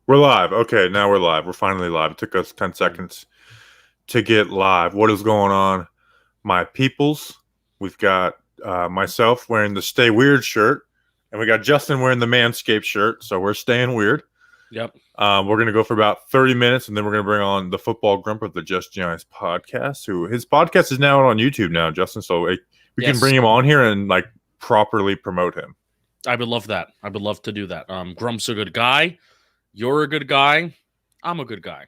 We're live. Okay, now we're live. We're finally live. It took us 10 seconds to get live. What is going on, my peoples? We've got myself wearing the Stay Weird shirt, and we got Justin wearing the Manscaped shirt, so we're staying weird. Yep. We're going to go for about 30 minutes, and then we're going to bring on the football Grump of the Just Giants podcast, who his podcast is now on YouTube now, Justin, so we can bring him on here and like properly promote him. I would love that. I would love to do that. Grump's a good guy. You're a good guy. I'm a good guy.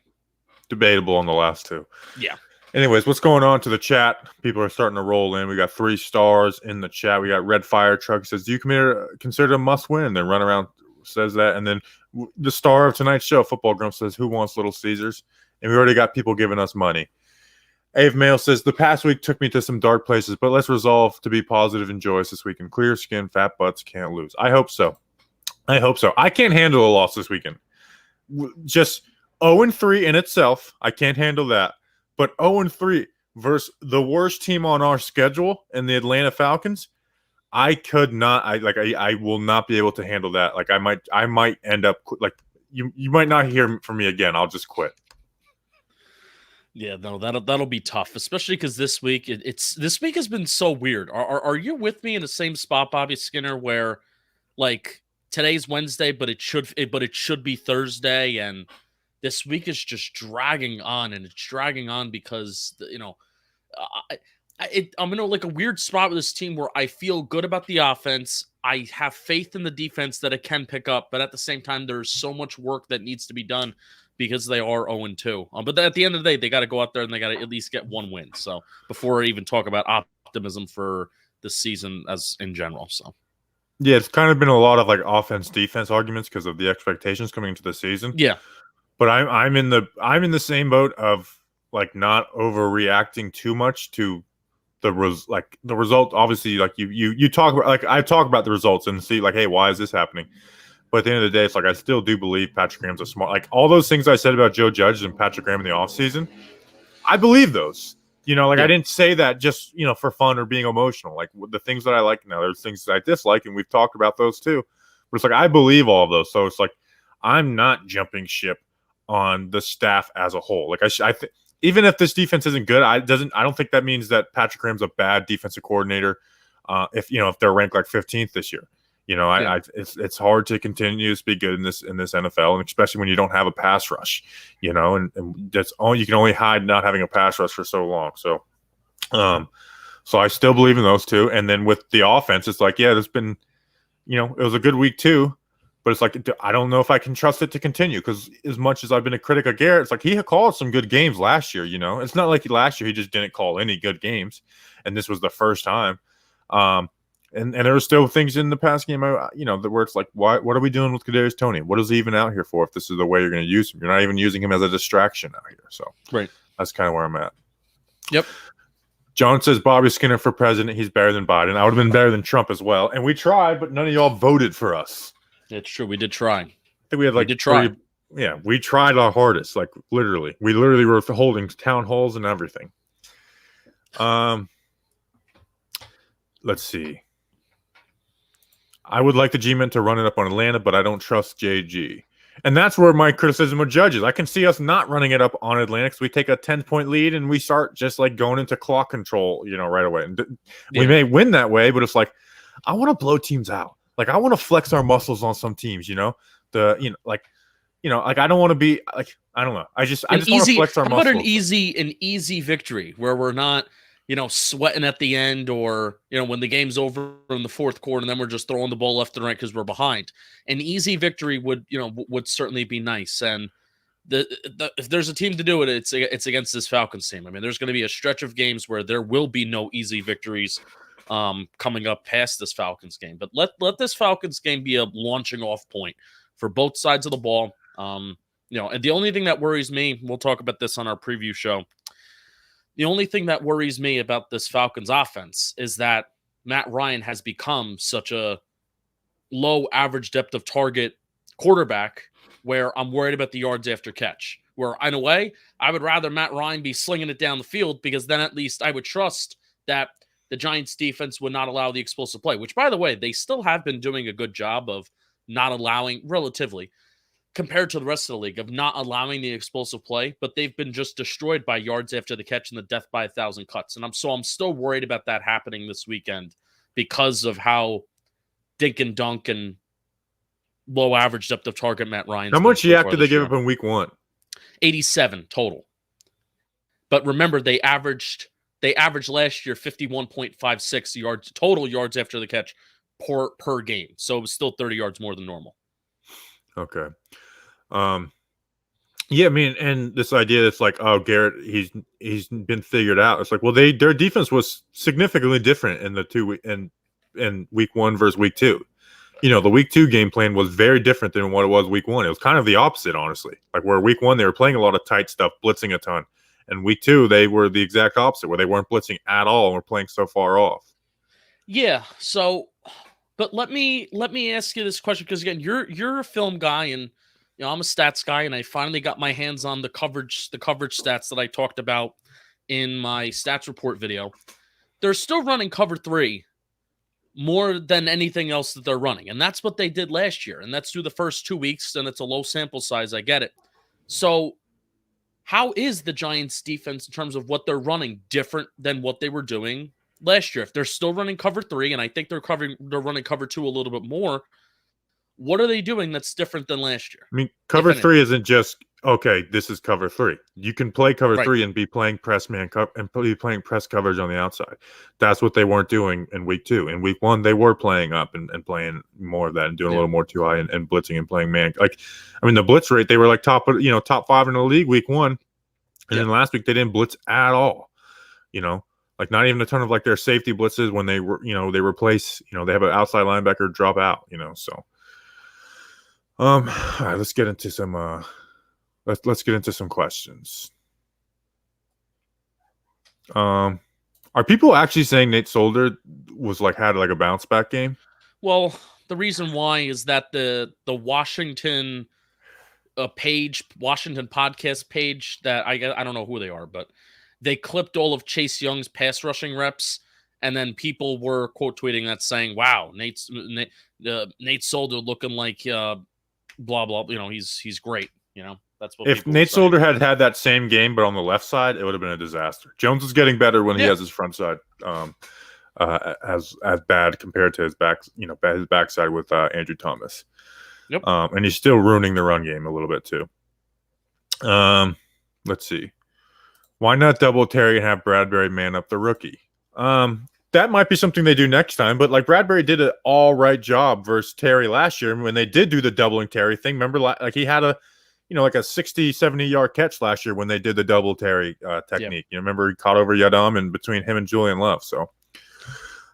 Debatable on the last two. Yeah. Anyways, what's going on to the chat? People are starting to roll in. We got 3 stars in the chat. We got Red Fire Truck says, "Do you consider it a must win?" Then Run Around says that, and then the star of tonight's show, Football Grump, says, "Who wants Little Caesars?" And we already got people giving us money. Ave Mail says, "The past week took me to some dark places, but let's resolve to be positive and joyous this weekend. Clear skin, fat butts can't lose." I hope so. I can't handle a loss this weekend. Just 0-3 in itself, I can't handle that. But 0-3 versus the worst team on our schedule and the Atlanta Falcons, I could not. I will not be able to handle that. Like I might end up like you might not hear from me again. I'll just quit. Yeah, no, that'll be tough, especially because this week this week has been so weird. Are you with me in the same spot, Bobby Skinner, where like today's Wednesday, but it should be Thursday, and this week is just dragging on, and it's dragging on because I'm in like a weird spot with this team where I feel good about the offense. I have faith in the defense that it can pick up, but at the same time, there's so much work that needs to be done because they are 0-2. But at the end of the day, they got to go out there and they got to at least get one win. So before I even talk about optimism for the season as in general, so. Yeah, it's kind of been a lot of like offense-defense arguments because of the expectations coming into the season. Yeah, but I'm in the same boat of like not overreacting too much to the result. Obviously, like you talk about, like I talk about the results and see like, hey, why is this happening? But at the end of the day, it's like I still do believe Patrick Graham's a smart. Like all those things I said about Joe Judge and Patrick Graham in the offseason, I believe those. I didn't say that just, for fun or being emotional. Like the things that I like now, there's things that I dislike, and we've talked about those too. But it's like I believe all of those. So it's like I'm not jumping ship on the staff as a whole. Like even if this defense isn't good, I don't think that means that Patrick Graham's a bad defensive coordinator. If they're ranked like 15th this year, it's hard to continue to be good in this NFL, and especially when you don't have a pass rush, and that's all you can only hide not having a pass rush for so long. So, so I still believe in those two. And then with the offense, it's like, yeah, there's been, it was a good week too, but it's like I don't know if I can trust it to continue because as much as I've been a critic of Garrett, it's like he had called some good games last year. It's not like last year he just didn't call any good games, and this was the first time. And there are still things in the past game, where it's like, what are we doing with Kadarius Tony? What is he even out here for if this is the way you're going to use him? You're not even using him as a distraction out here. So right, that's kind of where I'm at. Yep. John says Bobby Skinner for president. He's better than Biden. I would have been better than Trump as well. And we tried, but none of y'all voted for us. It's true. We did try. I think we had like we did try. Yeah, we tried our hardest. Like literally, we literally were holding town halls and everything. Let's see. I would like the G-Men to run it up on Atlanta, but I don't trust JG. And that's where my criticism of Judge is. I can see us not running it up on Atlanta because we take a 10-point lead and we start just like going into clock control, right away. And we may win that way, but it's like I want to blow teams out. Like I want to flex our muscles on some teams, I don't want to be like I don't know. I just want to flex our muscles. How about an easy victory where we're not sweating at the end or, when the game's over in the fourth quarter and then we're just throwing the ball left and right because we're behind. An easy victory would certainly be nice. And if there's a team to do it, it's against this Falcons team. I mean, there's going to be a stretch of games where there will be no easy victories coming up past this Falcons game. But let this Falcons game be a launching off point for both sides of the ball. And the only thing that worries me, we'll talk about this on our preview show, the only thing that worries me about this Falcons offense is that Matt Ryan has become such a low average depth of target quarterback where I'm worried about the yards after catch. Where, in a way, I would rather Matt Ryan be slinging it down the field because then at least I would trust that the Giants defense would not allow the explosive play, which, by the way, they still have been doing a good job of not allowing, relatively, compared to the rest of the league of not allowing the explosive play, but they've been just destroyed by yards after the catch and the death by 1,000 cuts. And I'm still worried about that happening this weekend because of how dink and dunk and low average depth of target Matt Ryan's. How much yak did they give up in week 1? 87 total. But remember, they averaged last year 51.56 yards total yards after the catch per game. So it was still 30 yards more than normal. Okay. Yeah, I mean, and this idea that's like, oh, Garrett, he's been figured out. It's like, well, their defense was significantly different in in week 1 versus week 2. You know, the week 2 game plan was very different than what it was week 1. It was kind of the opposite, honestly. Like where week 1 they were playing a lot of tight stuff, blitzing a ton, and week 2 they were the exact opposite, where they weren't blitzing at all and were playing so far off. Yeah. So, but let me ask you this question, because again, you're a film guy and I'm a stats guy, and I finally got my hands on the coverage stats that I talked about in my stats report video. They're still running cover 3 more than anything else that they're running, and that's what they did last year, and that's through the first 2 weeks, and it's a low sample size. I get it. So, how is the Giants' defense in terms of what they're running different than what they were doing last year? If they're still running cover 3, and I think they're running cover 2 a little bit more, what are they doing that's different than last year? I mean, cover 3 isn't just, okay, this is cover 3. You can play cover 3 and be playing press man and be playing press coverage on the outside. That's what they weren't doing in week 2. In week 1, they were playing up and playing more of that and doing a little more 2 high and blitzing and playing man. Like, I mean, the blitz rate, they were like top 5 in the league week 1. And then last week they didn't blitz at all. Like not even a ton of like their safety blitzes when they were, they replace, they have an outside linebacker drop out, so. All right, let's get into some let's get into some questions. Are people actually saying Nate Solder had a bounce back game? Well, the reason why is that the Washington podcast page that I don't know who they are, but they clipped all of Chase Young's pass rushing reps, and then people were quote tweeting that saying, "Wow, Nate Solder looking like blah blah." He's great. That's what. If Nate Solder had that same game but on the left side, it would have been a disaster. Jones is getting better when he has his front side as bad compared to his his backside with Andrew Thomas. Yep. And he's still ruining the run game a little bit too. Let's see. Why not double Terry and have Bradbury man up the rookie? That might be something they do next time, but like Bradbury did an all right job versus Terry last year when they did do the doubling Terry thing. Remember, he had a 60, 70-yard catch last year when they did the double Terry technique. Yep. Remember he caught over Yadam and between him and Julian Love. So,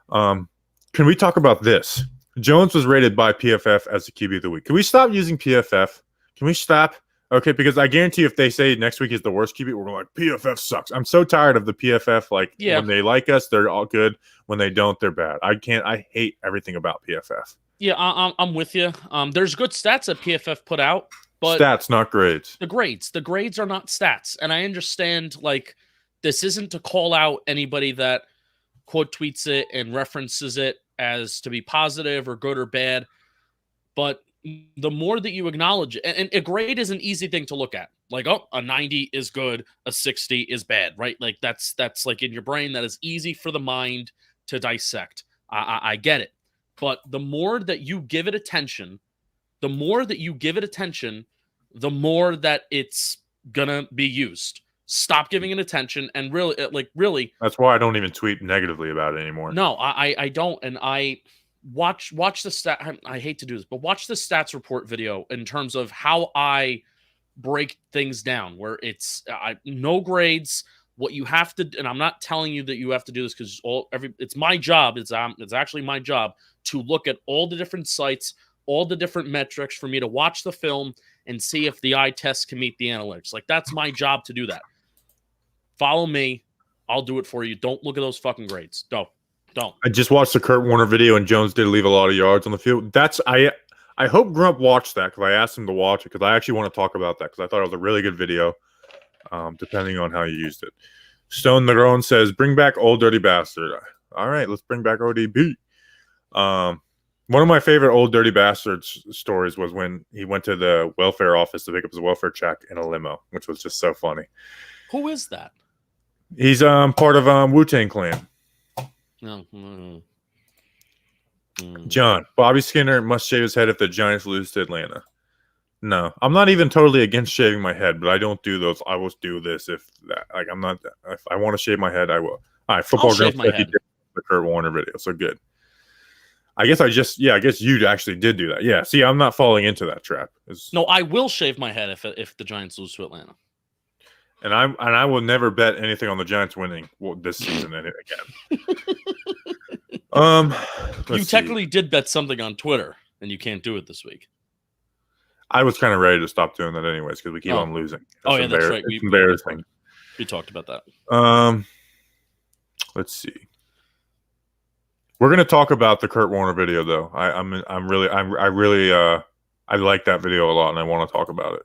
can we talk about this? Jones was rated by PFF as the QB of the week. Can we stop using PFF? Can we stop? Okay, because I guarantee if they say next week is the worst QB, we're like, PFF sucks. I'm so tired of the PFF. When they like us, they're all good. When they don't, they're bad. I hate everything about PFF. Yeah, I'm with you. There's good stats that PFF put out, but stats, not grades. The grades are not stats. And I understand, this isn't to call out anybody that quote tweets it and references it as to be positive or good or bad, but the more that you acknowledge it, and a grade is an easy thing to look at. A 90 is good, a 60 is bad, right? That's in your brain, that is easy for the mind to dissect. I get it. But the more that you give it attention, the more that it's gonna be used. Stop giving it attention, and really. That's why I don't even tweet negatively about it anymore. No, I don't, and I watch the stat. I hate to do this, but watch the stats report video in terms of how I break things down, where it's no grades. What you have to, and I'm not telling you that you have to do this because it's my job. It's actually my job to look at all the different sites, all the different metrics for me to watch the film and see if the eye test can meet the analytics. That's my job to do that. Follow me. I'll do it for you. Don't look at those fucking grades. Don't. I just watched the Kurt Warner video, and Jones did leave a lot of yards on the field. I hope Grump watched that because I asked him to watch it because I actually want to talk about that because I thought it was a really good video, depending on how you used it. Stone Negron says, bring back Old Dirty Bastard. All right, let's bring back ODB. One of my favorite old dirty bastards stories was when he went to the welfare office to pick up his welfare check in a limo, which was just so funny. Who is that? He's part of Wu-Tang Clan. No. John, Bobby Skinner must shave his head if the Giants lose to Atlanta. No, I'm not even totally against shaving my head, but I don't do those. I will do this if that. Like I'm not. If I want to shave my head, I will. All right, football. I'll shave my head. The Kurt Warner video, so good. I guess I guess you actually did do that. Yeah. See, I'm not falling into that trap. No, I will shave my head if the Giants lose to Atlanta. And I will never bet anything on the Giants winning this season again. You technically did bet something on Twitter, and you can't do it this week. I was kind of ready to stop doing that anyways because we keep on losing. That's right. It's embarrassing. We talked about that. Let's see. We're gonna talk about the Kurt Warner video though. I like that video a lot, and I want to talk about it.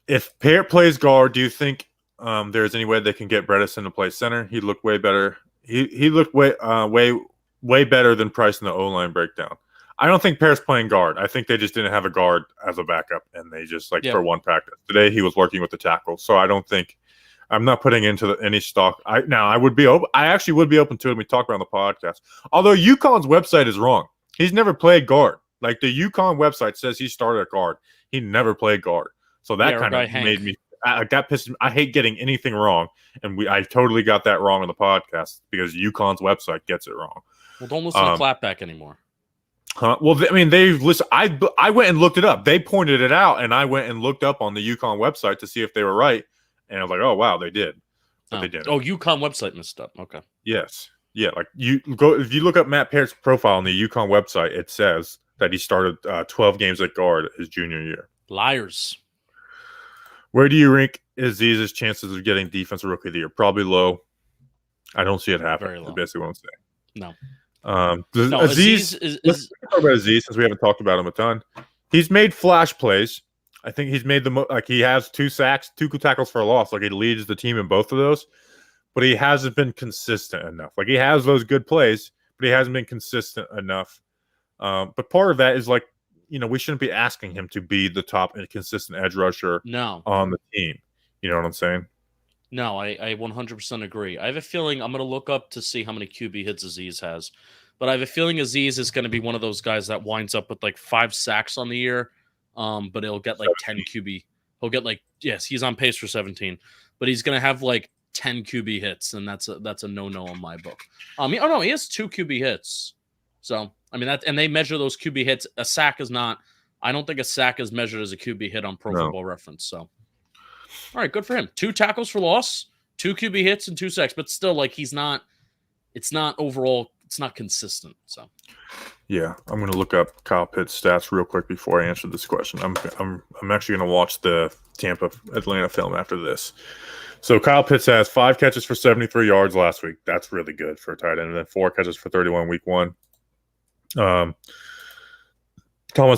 If Parrott plays guard, do you think there's any way they can get Bredesen to play center? He looked way better. He looked way better than Price in the O-line breakdown. I don't think Parrott's playing guard. I think they just didn't have a guard as a backup, and they just for one practice today he was working with the tackle. So I don't think I'm not putting into any stock. I actually would be open to it. We talked about on the podcast. Although UConn's website is wrong. He's never played guard. Like the UConn website says he started at guard. He never played guard. So that kind of made me. I got pissed. I hate getting anything wrong, and I totally got that wrong on the podcast because UConn's website gets it wrong. Well, don't listen to Clapback anymore. Well, they listen. I went and looked it up. They pointed it out, and I went and looked up on the UConn website to see if they were right. And I was like, oh wow, they did, but they didn't. Oh, UConn website messed up. Okay. Yes. Yeah. Like if you look up Matt Parrott's profile on the UConn website, it says that he started 12 games at guard his junior year. Liars. Where do you rank Aziz's chances of getting defensive rookie of the year? Probably low. I don't see it happening. That's basically what I'm saying. No. Aziz let's talk about Aziz since we haven't talked about him a ton. He's made flash plays. I think he's made he has 2 sacks, 2 tackles for a loss. Like he leads the team in both of those, but he hasn't been consistent enough. Like he has those good plays, but he hasn't been consistent enough. But part of that is we shouldn't be asking him to be the top and consistent edge rusher on the team. You know what I'm saying? No, I 100% agree. I have a feeling I'm going to look up to see how many QB hits Aziz has. But I have a feeling Aziz is going to be one of those guys that winds up with 5 sacks on the year. But he'll get 10 QB. He'll get he's on pace for 17. But he's going to have 10 QB hits, and that's a no-no in my book. He has 2 QB hits. So, and they measure those QB hits. A sack is not, I don't think a sack is measured as a QB hit on Pro Football Reference. So, all right, good for him. 2 tackles for loss, 2 QB hits, and 2 sacks. But still, it's not overall, it's not consistent. So, yeah, I'm going to look up Kyle Pitts' stats real quick before I answer this question. I'm actually going to watch the Tampa Atlanta film after this. So Kyle Pitts has 5 catches for 73 yards last week. That's really good for a tight end. And then 4 catches for 31 week 1. Thomas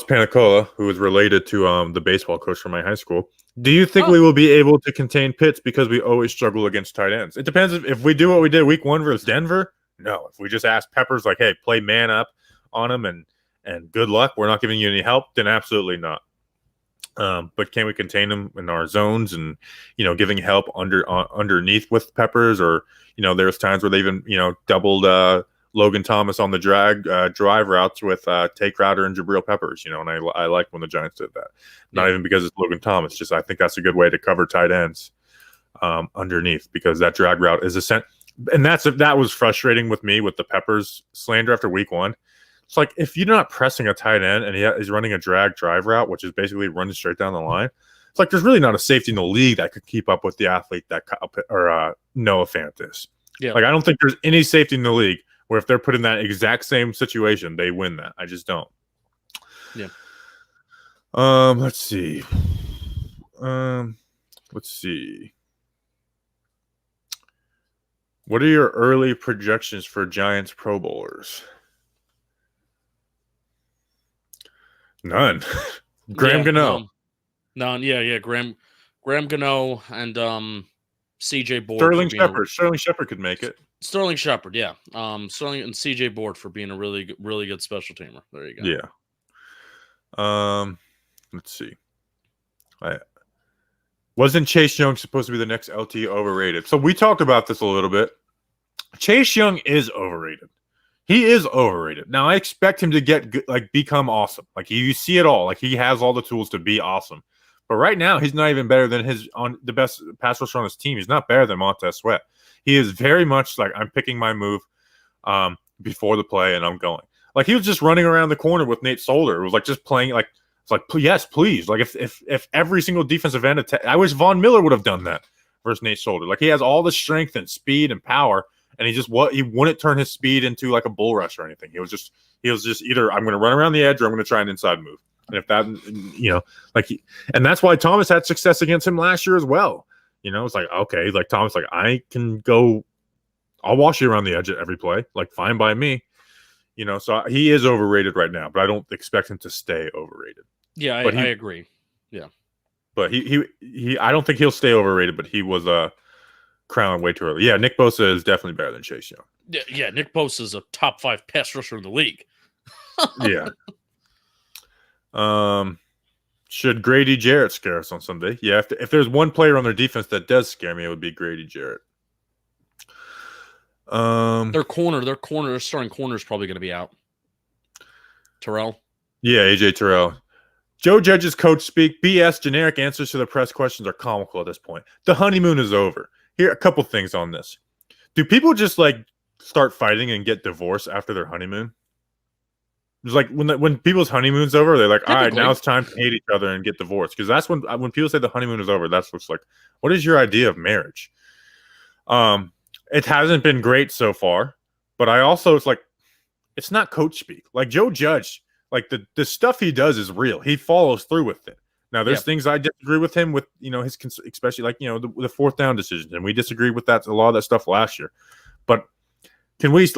Panicola, who is related to the baseball coach from my high school. Do you think we will be able to contain Pitts because we always struggle against tight ends? It depends if we do what we did week 1 versus Denver. No, if we just ask Peppers hey, play man up on him and good luck, we're not giving you any help, then absolutely not. But can we contain him in our zones and giving help underneath with Peppers, or there's times where they even doubled Logan Thomas on the drive routes with Tay Crowder and Jabrill Peppers, and I like when the Giants did that. Not even because it's Logan Thomas, just I think that's a good way to cover tight ends underneath, because that drag route is and that was frustrating with me with the Peppers slander after week 1. It's if you're not pressing a tight end and he's running a drag drive route, which is basically running straight down the line, it's there's really not a safety in the league that could keep up with the athlete that Noah Fant is. Yeah. I don't think there's any safety in the league where if they're put in that exact same situation, they win that. I just don't. Yeah. Let's see. What are your early projections for Giants Pro Bowlers? None. Graham Gano. None. Yeah. Graham Gano and CJ Board. Sterling Shepard could make it. Sterling Shepard, yeah. Sterling and CJ Board for being a really good special teamer. There you go. Yeah. Let's see. Wasn't Chase Young supposed to be the next LT overrated? So we talked about this a little bit. Chase Young is overrated. He is overrated. Now I expect him to become awesome. Like you see it all. Like he has all the tools to be awesome. But right now he's not even better than the best pass rusher on his team. He's not better than Montez Sweat. He is very much like I'm picking my move before the play and I'm going. Like he was just running around the corner with Nate Solder. It was like just playing like it's like yes, please. Like if every single defensive end I wish Von Miller would have done that versus Nate Solder. Like he has all the strength and speed and power. And he wouldn't turn his speed into like a bull rush or anything. He was just either I'm going to run around the edge or I'm going to try an inside move. And if that, and that's why Thomas had success against him last year as well. It's like, okay, like Thomas, like I can go, I'll wash you around the edge at every play, like fine by me. So he is overrated right now, but I don't expect him to stay overrated. Yeah, I agree. Yeah. But I don't think he'll stay overrated, but he was crown way too early. Yeah, Nick Bosa is definitely better than Chase Young. Yeah, Nick Bosa is a top 5 pass rusher in the league. Yeah. Should Grady Jarrett scare us on Sunday? Yeah, if there's one player on their defense that does scare me, it would be Grady Jarrett. Their starting corner is probably going to be out. Terrell. Yeah, AJ Terrell. Joe Judge's coach speak. BS generic answers to the press questions are comical at this point. The honeymoon is over. Here, a couple things on this. Do people just like start fighting and get divorced after their honeymoon? It's like when people's honeymoon's over, they're like, all right, now it's time to hate each other and get divorced. Because that's when people say the honeymoon is over, that's what's like, what is your idea of marriage? It hasn't been great so far, but it's like, it's not coach speak. Like Joe Judge, like the stuff he does is real. He follows through with it. Now, there's things I disagree with him with, his especially like, the fourth down decisions, and we disagree with a lot of that stuff last year. But can we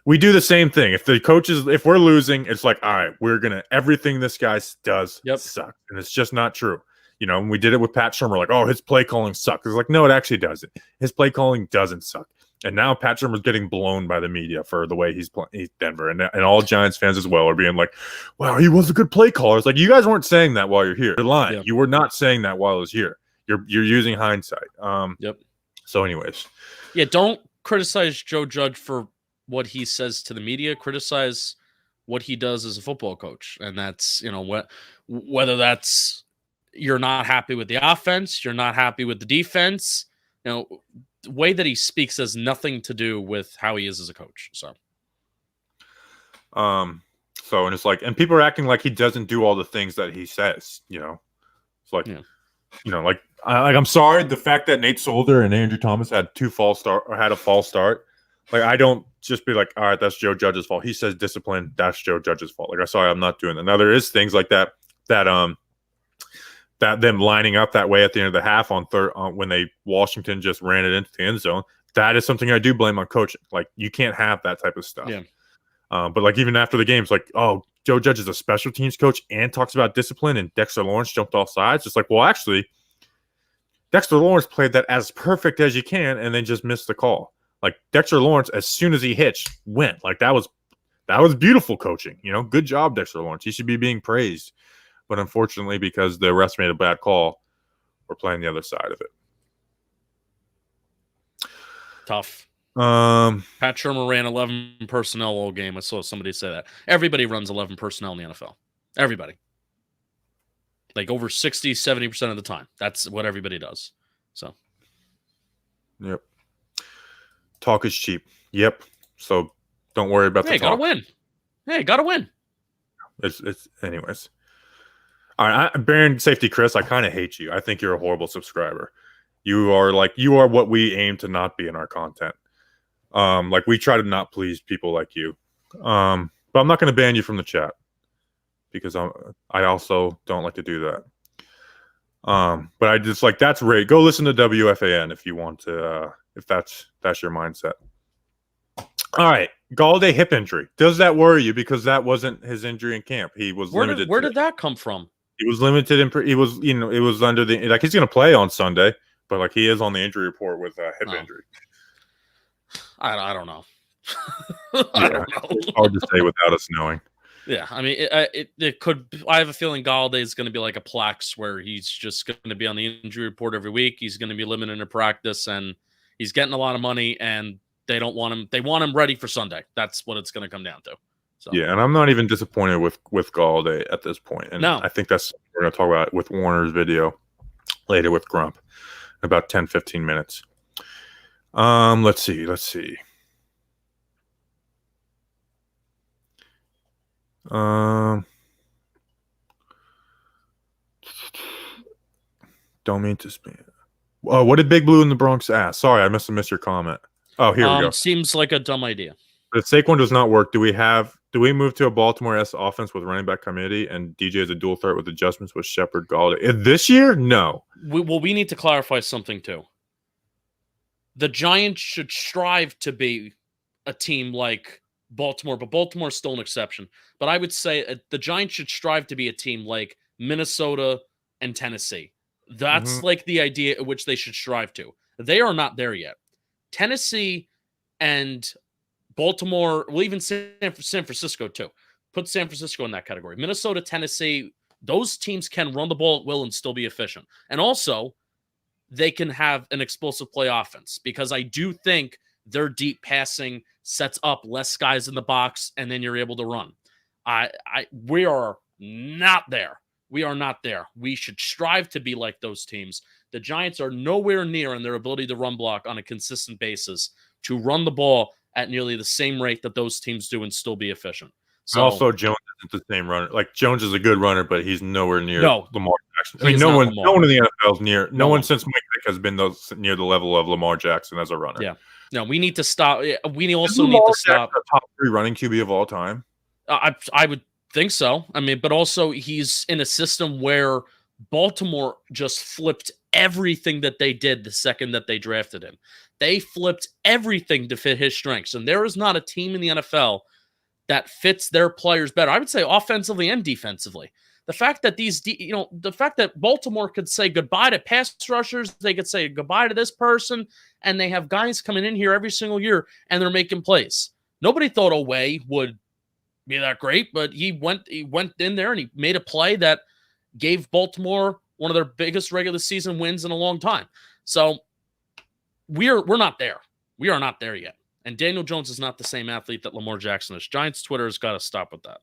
we do the same thing? If we're losing, it's like, all right, everything this guy does suck, and it's just not true. And we did it with Pat Shurmur, like, oh, his play calling sucks. It's like, no, it actually doesn't. His play calling doesn't suck. And now Pat Shurmur's getting blown by the media for the way he's playing Denver. And all Giants fans as well are being like, wow, he was a good play caller. It's like, you guys weren't saying that while you're here. You're lying. Yeah. You were not saying that while I was here. You're using hindsight. So anyways. Yeah, don't criticize Joe Judge for what he says to the media. Criticize what he does as a football coach. And that's, whether that's you're not happy with the offense, you're not happy with the defense, the way that he speaks has nothing to do with how he is as a coach. So and it's like, and people are acting like he doesn't do all the things that he says, it's like, I'm sorry. The fact that Nate Solder and Andrew Thomas had a false start. Like, I don't just be like, all right, that's Joe Judge's fault. He says discipline. That's Joe Judge's fault. Like, I'm sorry, I'm not doing that. Now there is things like that them lining up that way at the end of the half on third when Washington just ran it into the end zone. That is something I do blame on coaching. Like, you can't have that type of stuff. Yeah. But like even after the game, it's like, oh, Joe Judge is a special teams coach and talks about discipline, and Dexter Lawrence jumped off sides. It's like, well, actually, Dexter Lawrence played that as perfect as you can, and then just missed the call. Like Dexter Lawrence, as soon as he hitched, went. Like that was beautiful coaching. Good job, Dexter Lawrence. He should be being praised. But unfortunately, because the refs made a bad call, we're playing the other side of it. Tough. Pat Shurmur ran 11 personnel all game. I saw somebody say that. Everybody runs 11 personnel in the NFL. Everybody. Like over 60, 70% of the time. That's what everybody does. So. Yep. Talk is cheap. Yep. So don't worry about the talk. Gotta win. Hey, gotta win. It's anyways. All right, Baron Safety Chris, I kind of hate you. I think you're a horrible subscriber. You are what we aim to not be in our content. Like we try to not please people like you. But I'm not going to ban you from the chat because I also don't like to do that. But I just like, that's right. Go listen to WFAN if you want to, if that's your mindset. All right. Galladay hip injury. Does that worry you? Because that wasn't his injury in camp. He was limited. Where did that come from? He was limited and it was under the, like, he's going to play on Sunday, but like he is on the injury report with a hip injury. I don't know. I don't know. It's hard to say without us knowing. Yeah, I mean, it could. I have a feeling Galladay is going to be like a Plax, where he's just going to be on the injury report every week. He's going to be limited in practice, and he's getting a lot of money, and they don't want him. They want him ready for Sunday. That's what it's going to come down to. So. Yeah, and I'm not even disappointed with Galladay at this point. And no. I think that's we're going to talk about with Warner's video later with Grump in about 10, 15 minutes. Let's see. Don't mean to spam. Oh, what did Big Blue in the Bronx ask? Sorry, I must have missed your comment. Oh, here we go. Seems like a dumb idea. But if Saquon does not work, do we move to a Baltimore-esque offense with running back committee and DJ as a dual threat with adjustments with Shepard, Galladay? This year, no. We need to clarify something too. The Giants should strive to be a team like Baltimore, but Baltimore's still an exception. But I would say the Giants should strive to be a team like Minnesota and Tennessee. That's like the idea at which they should strive to. They are not there yet. Tennessee and Baltimore, well, even San Francisco too. Put San Francisco in that category. Minnesota, Tennessee, those teams can run the ball at will and still be efficient. And also, they can have an explosive play offense because I do think their deep passing sets up less guys in the box, and then you're able to run. We are not there. We are not there. We should strive to be like those teams. The Giants are nowhere near in their ability to run block on a consistent basis to run the ball at nearly the same rate that those teams do and still be efficient. So, also, Jones isn't the same runner. Like, Jones is a good runner, but he's nowhere near Lamar Jackson. I mean, no one in the NFL is near. No one since Mike Vick has been near the level of Lamar Jackson as a runner. Yeah. No, we need to stop. We also need to stop. The top 3 running QB of all time. I would think so. I mean, but also he's in a system where Baltimore just flipped everything that they did the second that they drafted him. They flipped everything to fit his strengths, and there is not a team in the NFL that fits their players better. I would say offensively and defensively. The fact that the fact that Baltimore could say goodbye to pass rushers, they could say goodbye to this person, and they have guys coming in here every single year and they're making plays. Nobody thought Oweh would be that great, but he went in there and he made a play that gave Baltimore one of their biggest regular season wins in a long time. So we're not there. We are not there yet. And Daniel Jones is not the same athlete that Lamar Jackson is. Giants Twitter has got to stop with that.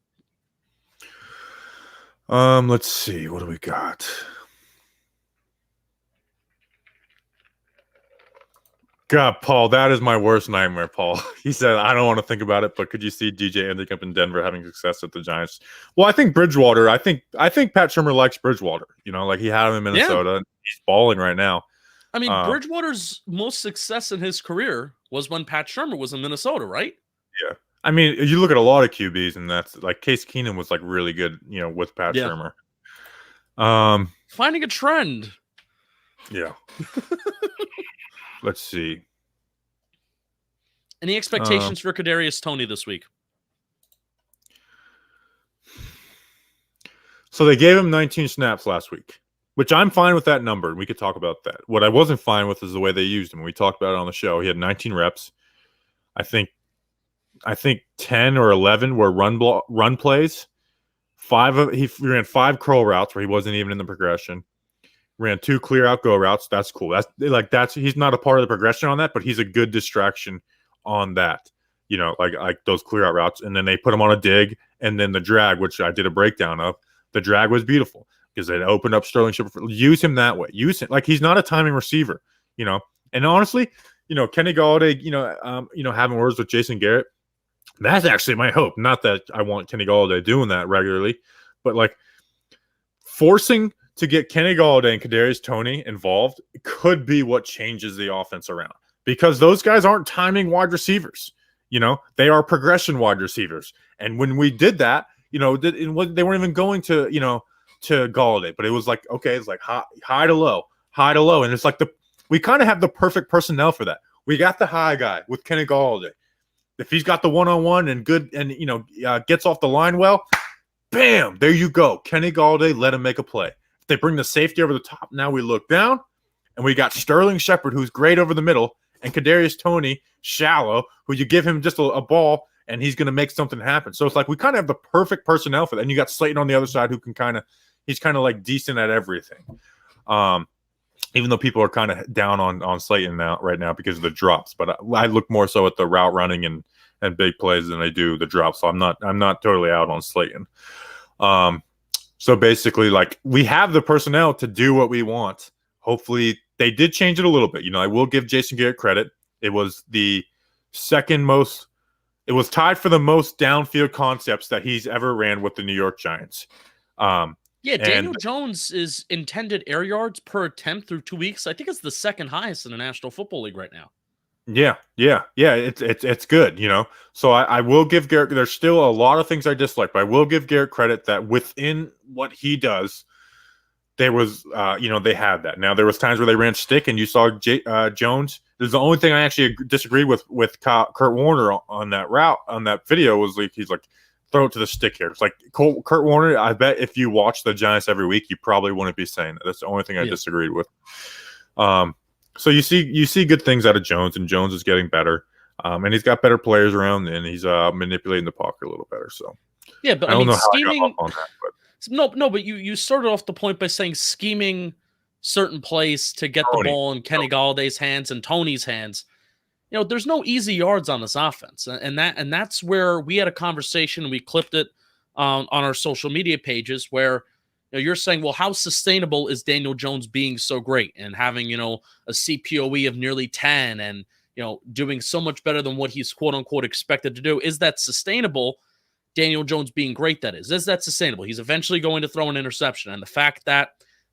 Let's see. What do we got? God, Paul, that is my worst nightmare, Paul. He said, I don't want to think about it, but could you see DJ ending up in Denver having success at the Giants? Well, I think Bridgewater, I think Pat Shurmur likes Bridgewater. You know, like he had him in Minnesota. Yeah. He's balling right now. I mean, Bridgewater's most success in his career was when Pat Shurmur was in Minnesota, right? Yeah. I mean, you look at a lot of QBs, and that's like Case Keenum was like really good, you know, with Pat Shurmur. Finding a trend. Yeah. Let's see. Any expectations for Kadarius Tony this week? So they gave him 19 snaps last week, which I'm fine with that number. We could talk about that. What I wasn't fine with is the way they used him. We talked about it on the show. He had 19 reps. I think 10 or 11 were run plays. He ran 5 curl routes where he wasn't even in the progression. Ran 2 clear out go routes. That's cool. He's not a part of the progression on that, but he's a good distraction on that. You know, like those clear out routes. And then they put him on a dig, and then the drag, which I did a breakdown of. The drag was beautiful because it opened up Sterling Shepard. Use him that way. Use him like he's not a timing receiver. You know, and honestly, you know, Kenny Galladay, having words with Jason Garrett. That's actually my hope. Not that I want Kenny Galladay doing that regularly, but like forcing to get Kenny Galladay and Kadarius Tony involved could be what changes the offense around, because those guys aren't timing wide receivers. You know, they are progression wide receivers. And when we did that, you know, they weren't even going to, you know, to Galladay, but it was like, okay, it's like high to low. And it's like we kind of have the perfect personnel for that. We got the high guy with Kenny Galladay. If he's got the one-on-one and good and, you know, gets off the line well, bam, there you go. Kenny Galladay, let him make a play. If they bring the safety over the top, now we look down, and we got Sterling Shepard, who's great over the middle, and Kadarius Tony, shallow, who you give him just a ball and he's going to make something happen. So it's like we kind of have the perfect personnel for that. And you got Slayton on the other side who can he's kind of like decent at everything. Even though people are kind of down on Slayton right now because of the drops, but I look more so at the route running and big plays than I do the drops. So I'm not totally out on Slayton. So basically, like, we have the personnel to do what we want. Hopefully, they did change it a little bit. I will give Jason Garrett credit. It was the second most. It was tied for the most downfield concepts that he's ever ran with the New York Giants. Daniel Jones' is intended air yards per attempt through 2 weeks. I think it's the second highest in the National Football League right now. Yeah. It's good, So I will give Garrett. There's still a lot of things I dislike, but I will give Garrett credit that within what he does, there was, they had that. Now there was times where they ran stick, and you saw Jones. There's the only thing I actually disagreed with Kurt Warner on that route on that video was like he's like, throw it to the stick here. It's like Kurt Warner. I bet if you watch the Giants every week, you probably wouldn't be saying that. That's the only thing I disagreed with. So you see good things out of Jones, and Jones is getting better, and he's got better players around, and he's manipulating the pocket a little better. So but I don't know scheming. How I got off on that, but you started off the point by saying scheming certain plays to get the ball in Kenny Galladay's hands and Tony's hands. There's no easy yards on this offense, and that's where we had a conversation, and we clipped it on our social media pages where. You're saying, well, how sustainable is Daniel Jones being so great and having, a CPOE of nearly 10 and, doing so much better than what he's quote unquote expected to do? Is that sustainable? Daniel Jones being great, that is that sustainable? He's eventually going to throw an interception. And the fact that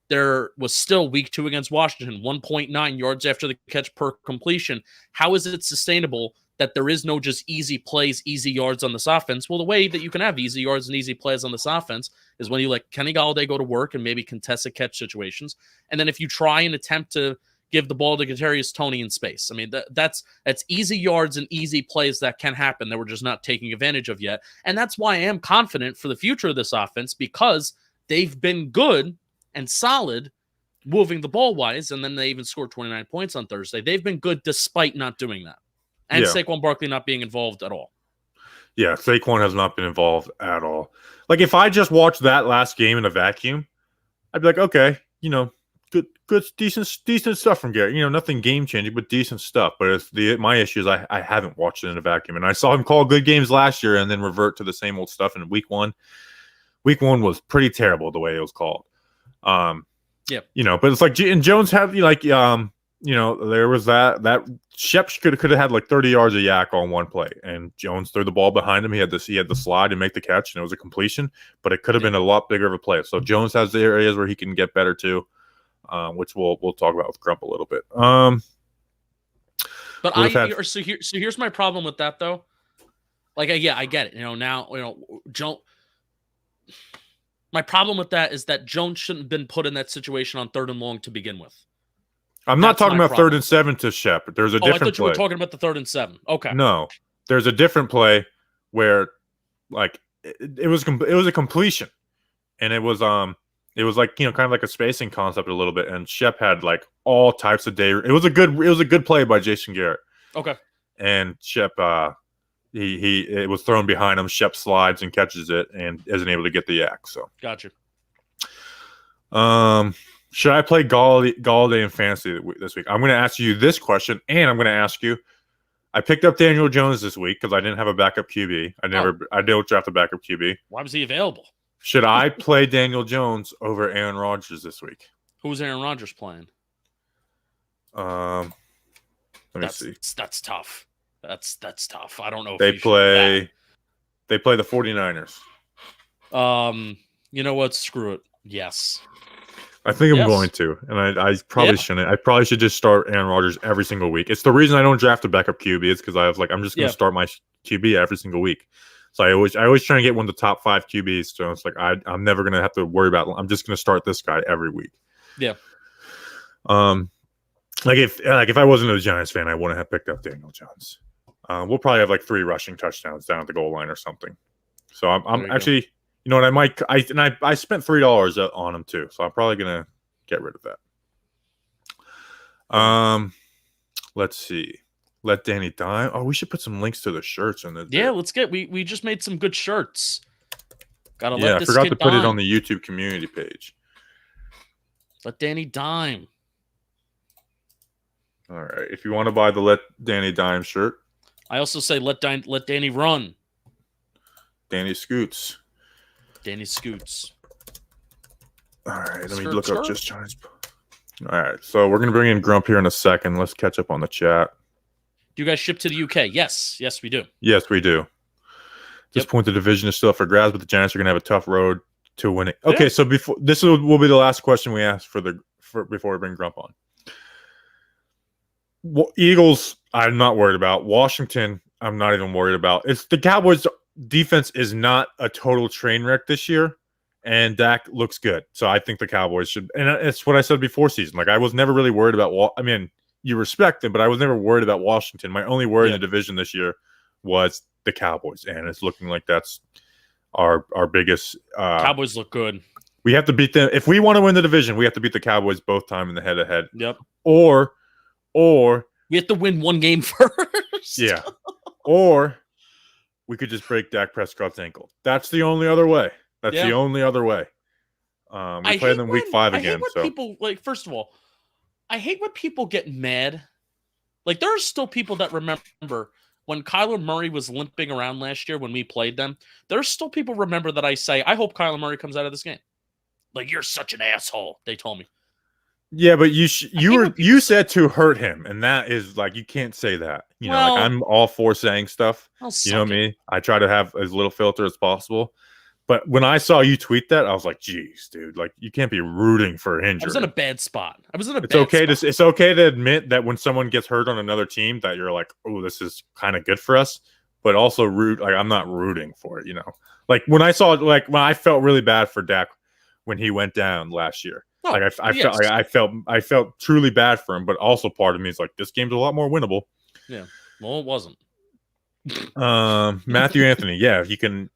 there was still week 2 against Washington, 1.9 yards after the catch per completion. How is it sustainable that there is no just easy plays, easy yards on this offense? Well, the way that you can have easy yards and easy plays on this offense is when you let Kenny Galladay go to work and maybe contested catch situations. And then if you try and attempt to give the ball to Kadarius Tony in space. I mean, that's easy yards and easy plays that can happen that we're just not taking advantage of yet. And that's why I am confident for the future of this offense, because they've been good and solid moving the ball wise. And then they even scored 29 points on Thursday. They've been good despite not doing that. And Saquon Barkley not being involved at all. Yeah, Saquon has not been involved at all. Like, if I just watched that last game in a vacuum, I'd be like, okay, good, decent stuff from Garrett. Nothing game-changing, but decent stuff. But my issue is I haven't watched it in a vacuum. And I saw him call good games last year and then revert to the same old stuff in week 1. Week 1 was pretty terrible the way it was called. But it's like, and Jones had, there was that Shep could have had like 30 yards of yak on one play, and Jones threw the ball behind him. He had the slide and make the catch, and it was a completion, but it could have been a lot bigger of a play. So Jones has the areas where he can get better too, which we'll talk about with Grump a little bit. So here's my problem with that though. Like, I get it. My problem with that is that Jones shouldn't have been put in that situation on 3rd and long to begin with. I'm not talking about 3rd and 7 to Shep. There's a different play. I thought you were talking about the 3rd and 7. Okay. No, there's a different play where, like, it was a completion, and it was like, kind of like a spacing concept a little bit, and Shep had like all types of day. It was a good play by Jason Garrett. Okay. And Shep, it was thrown behind him. Shep slides and catches it and isn't able to get the yak. So gotcha. Should I play Galladay in fantasy this week? I'm going to ask you this question, and I'm going to ask you. I picked up Daniel Jones this week because I didn't have a backup QB. I don't draft a backup QB. Why was he available? Should I play Daniel Jones over Aaron Rodgers this week? Who's Aaron Rodgers playing? Let me see. That's tough. That's tough. I don't know. They play the 49ers. You know what? Screw it. Yes. I think I'm going to, and I probably shouldn't. I probably should just start Aaron Rodgers every single week. It's the reason I don't draft a backup QB. It's because I'm just going to start my QB every single week. So I always try and get one of the top 5 QBs. So it's like I'm never going to have to worry about. I'm just going to start this guy every week. Yeah. Like if I wasn't a Giants fan, I wouldn't have picked up Daniel Jones. We'll probably have like 3 rushing touchdowns down at the goal line or something. So I'm actually. You know what? I spent $3 on him too, so I'm probably gonna get rid of that. Let's see. Let Danny dime. Oh, we should put some links to the shirts in the. Yeah, let's get. We just made some good shirts. Gotta Yeah, let I this forgot kid to put it on dime. the YouTube community page. Let Danny dime. All right. If you want to buy the Let Danny dime shirt, I also say let Danny run. Danny Scoots. Danny Scoots. All right. Let me Skirt, look up skirt. Just Giants. All right. So we're gonna bring in Grump here in a second. Let's catch up on the chat. Do you guys ship to the UK? Yes, we do. Yes, we do. At this point, the division is still up for grabs, but the Giants are gonna have a tough road to winning. Okay, so before this will be the last question we ask before we bring Grump on. Eagles, I'm not worried about. Washington, I'm not even worried about. It's the Cowboys' defense is not a total train wreck this year, and Dak looks good. So I think the Cowboys should. And it's what I said before season. Like I was never really worried about. I mean, you respect them, but I was never worried about Washington. My only worry in the division this year was the Cowboys, and it's looking like that's our biggest. Cowboys look good. We have to beat them if we want to win the division. We have to beat the Cowboys both time in the head-to-head. Yep. Or we have to win one game first. Yeah. Or we could just break Dak Prescott's ankle. That's the only other way. That's the only other way. We play them week 5 again. I hate when people, like, first of all, I hate when people get mad. Like, there are still people that remember when Kyler Murray was limping around last year when we played them. There's still people remember that I say, I hope Kyler Murray comes out of this game. Like, you're such an asshole, they told me. Yeah, but you said to hurt him, and that is like you can't say that. You know, like I'm all for saying stuff. You know me. I try to have as little filter as possible. But when I saw you tweet that, I was like, "Geez, dude! Like you can't be rooting for injury." I was in a bad spot. It's okay to admit that when someone gets hurt on another team, that you're like, "Oh, this is kind of good for us," but also like I'm not rooting for it. You know, like when I felt really bad for Dak when he went down last year. Like I felt truly bad for him, but also part of me is like, this game's a lot more winnable. Yeah, well, it wasn't. Matthew Anthony, yeah, he can.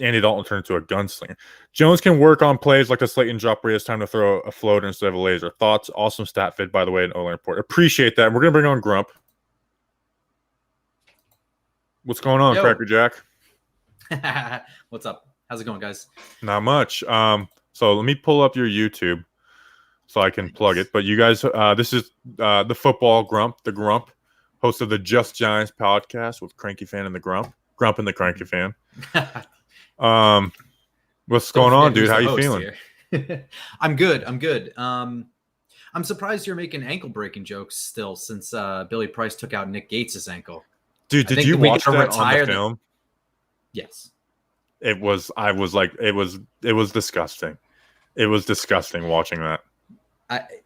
Andy Dalton turned into a gunslinger. Jones can work on plays like the Slayton drop where he has time to throw a floater instead of a laser. Thoughts? Awesome stat fit, by the way, in O-line report. Appreciate that. We're gonna bring on Grump. What's going on, Cracker Jack? What's up? How's it going, guys? Not much. So let me pull up your YouTube so I can plug it. But you guys, this is the football Grump, the Grump, host of the Just Giants podcast with Cranky Fan and the Grump and the Cranky Fan. What's going on, dude? How you feeling? I'm good. I'm surprised you're making ankle breaking jokes still, since Billy Price took out Nick Gates' ankle. Dude, did you watch that on the film? Yes. It was disgusting. It was disgusting watching that.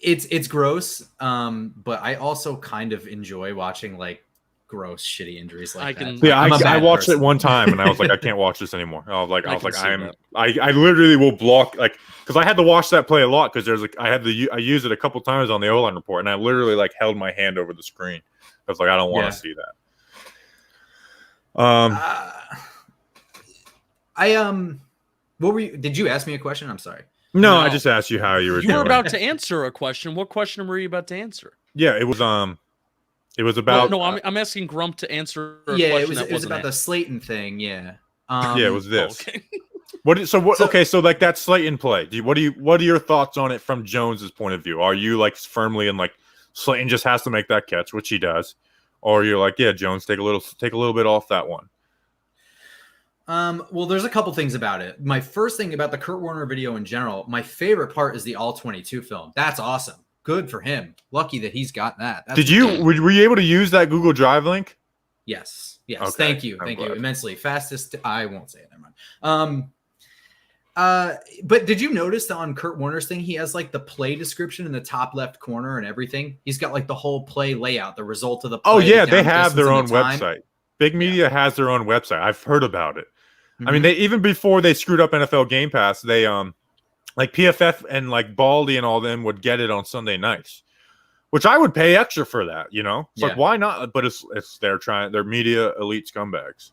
It's gross. But I also kind of enjoy watching like gross, shitty injuries like that. Yeah, I watched it one time and I was like, I can't watch this anymore. I literally will block, like, because I had to watch that play a lot because I used it a couple times on the O-line report and I literally like held my hand over the screen. I was like, I don't want to see that. What were you? Did you ask me a question? I'm sorry. No, I just asked you how you were doing. You were about to answer a question. What question were you about to answer? Yeah, it was about. No, I'm asking Grump to answer. It was about the Slayton thing. Yeah. It was this. Okay. So like that Slayton play. What are your thoughts on it from Jones's point of view? Are you like firmly in like Slayton just has to make that catch, which he does, or you're like, yeah, Jones, take a little bit off that one? Well, there's a couple things about it. My first thing about the Kurt Warner video in general, my favorite part is the all-22 film. That's awesome. Good for him. Lucky that he's got that. Were you able to use that Google Drive link? Yes. Okay. Thank you immensely. Fastest. I won't say it. Never mind. But did you notice that on Kurt Warner's thing, he has like the play description in the top left corner and everything? He's got like the whole play layout, the result of the play. Oh yeah, they have their own website. Big Media has their own website. I've heard about it. I mean, they even before they screwed up NFL Game Pass, they like PFF and like Baldy and all them would get it on Sunday nights, which I would pay extra for that. You know, it's like why not? But it's they're media elite scumbags.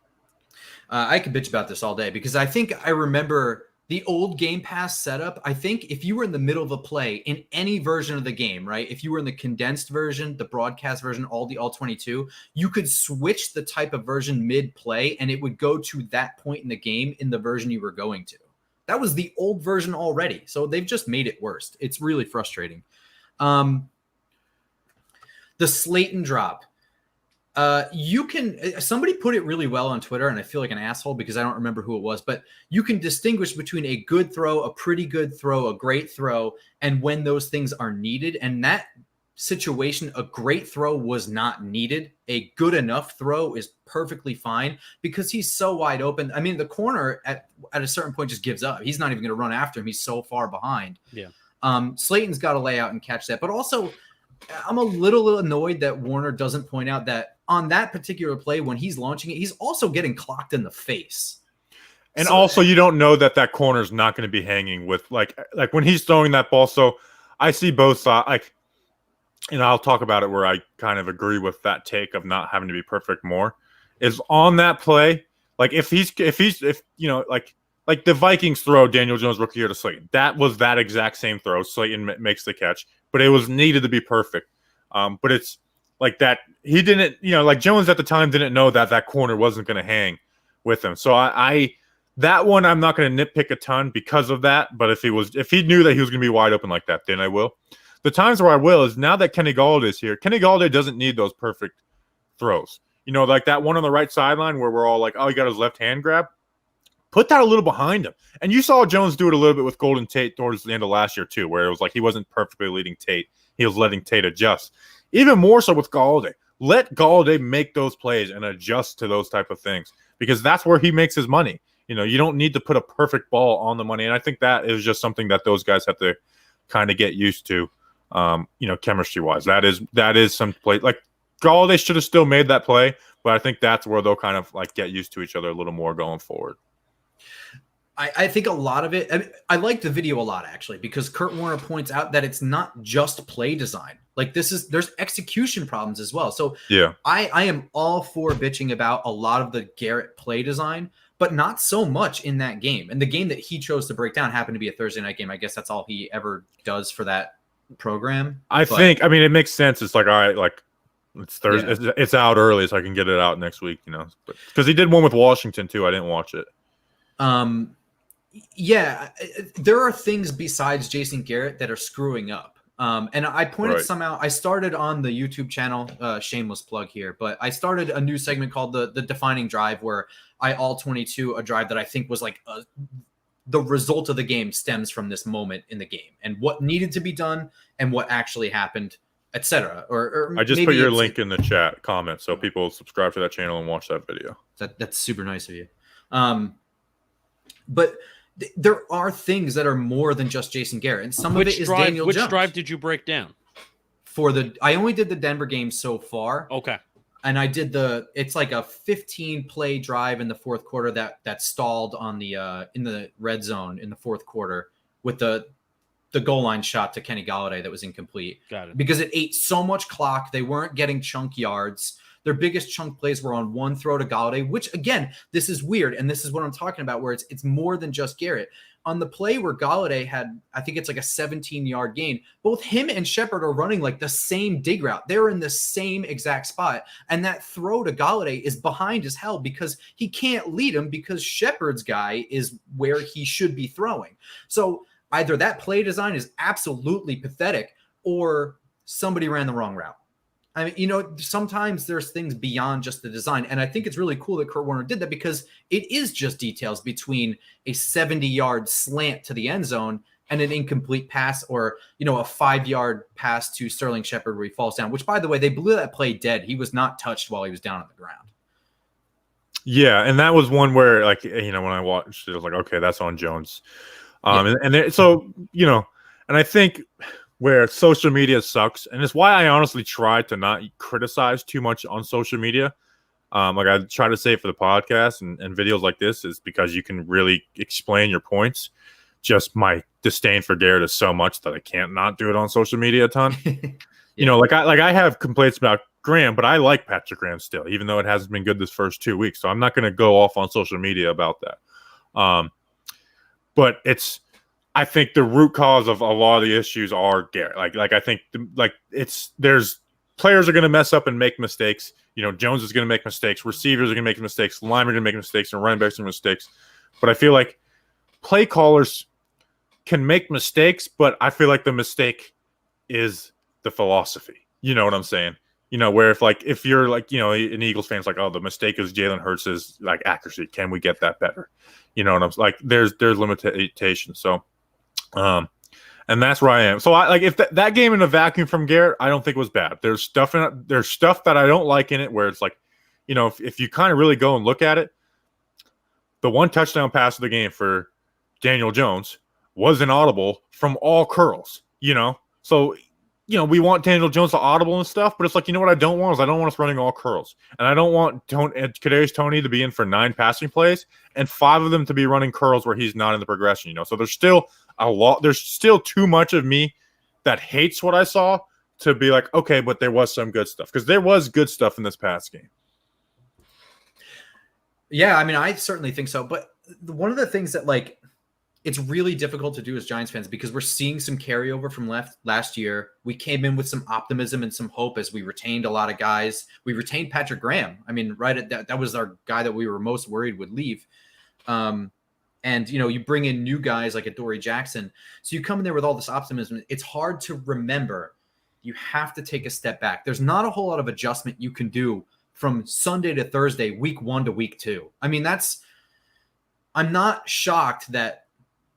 I could bitch about this all day because I think I remember the old Game Pass setup, I think if you were in the middle of a play in any version of the game, right? If you were in the condensed version, the broadcast version, all 22, you could switch the type of version mid-play and it would go to that point in the game in the version you were going to. That was the old version already. So they've just made it worse. It's really frustrating. The Slayton drop. Somebody put it really well on Twitter, and I feel like an asshole because I don't remember who it was, but you can distinguish between a good throw, a pretty good throw, a great throw, and when those things are needed. And that situation, a great throw was not needed. A good enough throw is perfectly fine because he's so wide open. I mean, the corner at a certain point just gives up. He's not even going to run after him. He's so far behind. Yeah. Slayton's got to lay out and catch that. But also, I'm a little annoyed that Warner doesn't point out that on that particular play, when he's launching it, he's also getting clocked in the face. And also, you don't know that corner is not going to be hanging with like when he's throwing that ball. So I see both sides. I'll talk about it where I kind of agree with that take of not having to be perfect more. Is on that play, like if you know, like the Vikings throw Daniel Jones rookie year to Slayton. That was that exact same throw. Slayton makes the catch, but it was needed to be perfect. But it's like that he didn't, you know, like Jones at the time didn't know that corner wasn't going to hang with him. So I that one I'm not going to nitpick a ton because of that. But if he knew that he was going to be wide open like that, then I will. The times where I will is now that Kenny Galladay is here. Kenny Galladay doesn't need those perfect throws. You know, like that one on the right sideline where we're all like, oh, he got his left hand grab. Put that a little behind him. And you saw Jones do it a little bit with Golden Tate towards the end of last year, too, where it was like he wasn't perfectly leading Tate. He was letting Tate adjust. Even more so with Galladay. Let Galladay make those plays and adjust to those type of things because that's where he makes his money. You know, you don't need to put a perfect ball on the money. And I think that is just something that those guys have to kind of get used to, you know, chemistry-wise. That is some play. Like, Galladay should have still made that play, but I think that's where they'll kind of, like, get used to each other a little more going forward. I think a lot of it, I like the video a lot, actually, because Kurt Warner points out that it's not just play design. Like there's execution problems as well. So yeah, I am all for bitching about a lot of the Garrett play design, but not so much in that game. And the game that he chose to break down happened to be a Thursday night game. I guess that's all he ever does for that program. I mean, it makes sense. It's like, all right, like it's Thursday. Yeah. It's out early, so I can get it out next week, you know, because he did one with Washington too. I didn't watch it. Yeah, there are things besides Jason Garrett that are screwing up. And I pointed some out. I started on the YouTube channel, shameless plug here, but I started a new segment called the Defining Drive, where I all 22 a drive that I think was like the result of the game stems from this moment in the game and what needed to be done and what actually happened, etc. Or I just put your link in the chat comment so people subscribe to that channel and watch that video. That's super nice of you. But there are things that are more than just Jason Garrett, and some of it is Daniel Jones. Which drive did you break down? I only did the Denver game so far. Okay. And I did it's like a 15 play drive in the fourth quarter that stalled on the in the red zone in the fourth quarter with the goal line shot to Kenny Galladay that was incomplete. Got it. Because it ate so much clock, they weren't getting chunk yards. Their biggest chunk plays were on one throw to Galladay, which, again, this is weird, and this is what I'm talking about, where it's more than just Garrett. On the play where Galladay had, I think it's like a 17-yard gain, both him and Shepard are running like the same dig route. They're in the same exact spot, and that throw to Galladay is behind as hell because he can't lead him because Shepard's guy is where he should be throwing. So either that play design is absolutely pathetic or somebody ran the wrong route. I mean, you know, sometimes there's things beyond just the design. And I think it's really cool that Kurt Warner did that because it is just details between a 70-yard slant to the end zone and an incomplete pass or, you know, a 5-yard pass to Sterling Shepard where he falls down, which, by the way, they blew that play dead. He was not touched while he was down on the ground. Yeah, and that was one where, like, you know, when I watched it, I was like, okay, that's on Jones. So, you know, and I think – where social media sucks, and it's why I honestly try to not criticize too much on social media. Like I try to say for the podcast and videos like this is because you can really explain your points. Just my disdain for Garrett is so much that I can't not do it on social media a ton. You know, like I have complaints about Graham, but I like Patrick Graham still, even though it hasn't been good this first 2 weeks. So I'm not going to go off on social media about that. but I think the root cause of a lot of the issues are Garrett. Like I think there's players are going to mess up and make mistakes. Jones is going to make mistakes. Receivers are going to make mistakes. Linemen are going to make mistakes, and running backs are going to make mistakes. But I feel like play callers can make mistakes, but I feel like the mistake is the philosophy. You know what I'm saying? Where if you're like, an Eagles fan, it's like, oh, the mistake is Jalen Hurts' like accuracy. Can we get that better? You know what I'm like? There's limitations. So, and that's where I am. So I like if that game in a vacuum from Garrett, I don't think was bad. There's stuff that I don't like in it where it's like, if you kind of really go and look at it, the one touchdown pass of the game for Daniel Jones was an audible from all curls. So. We want Daniel Jones to audible and stuff, but it's like, what I don't want is I don't want us running all curls. And I don't want Kadarius Tony to be in for 9 passing plays and 5 of them to be running curls where he's not in the progression, So there's still there's still too much of me that hates what I saw to be like, okay, but there was some good stuff. Because there was good stuff in this past game. Yeah, I mean, I certainly think so. But one of the things that, like, it's really difficult to do as Giants fans because we're seeing some carryover from last year. We came in with some optimism and some hope as we retained a lot of guys. We retained Patrick Graham. I mean, right at that was our guy that we were most worried would leave. And, you bring in new guys like a Dory Jackson. So you come in there with all this optimism. It's hard to remember. You have to take a step back. There's not a whole lot of adjustment you can do from Sunday to Thursday, week 1 to week 2. I mean, I'm not shocked that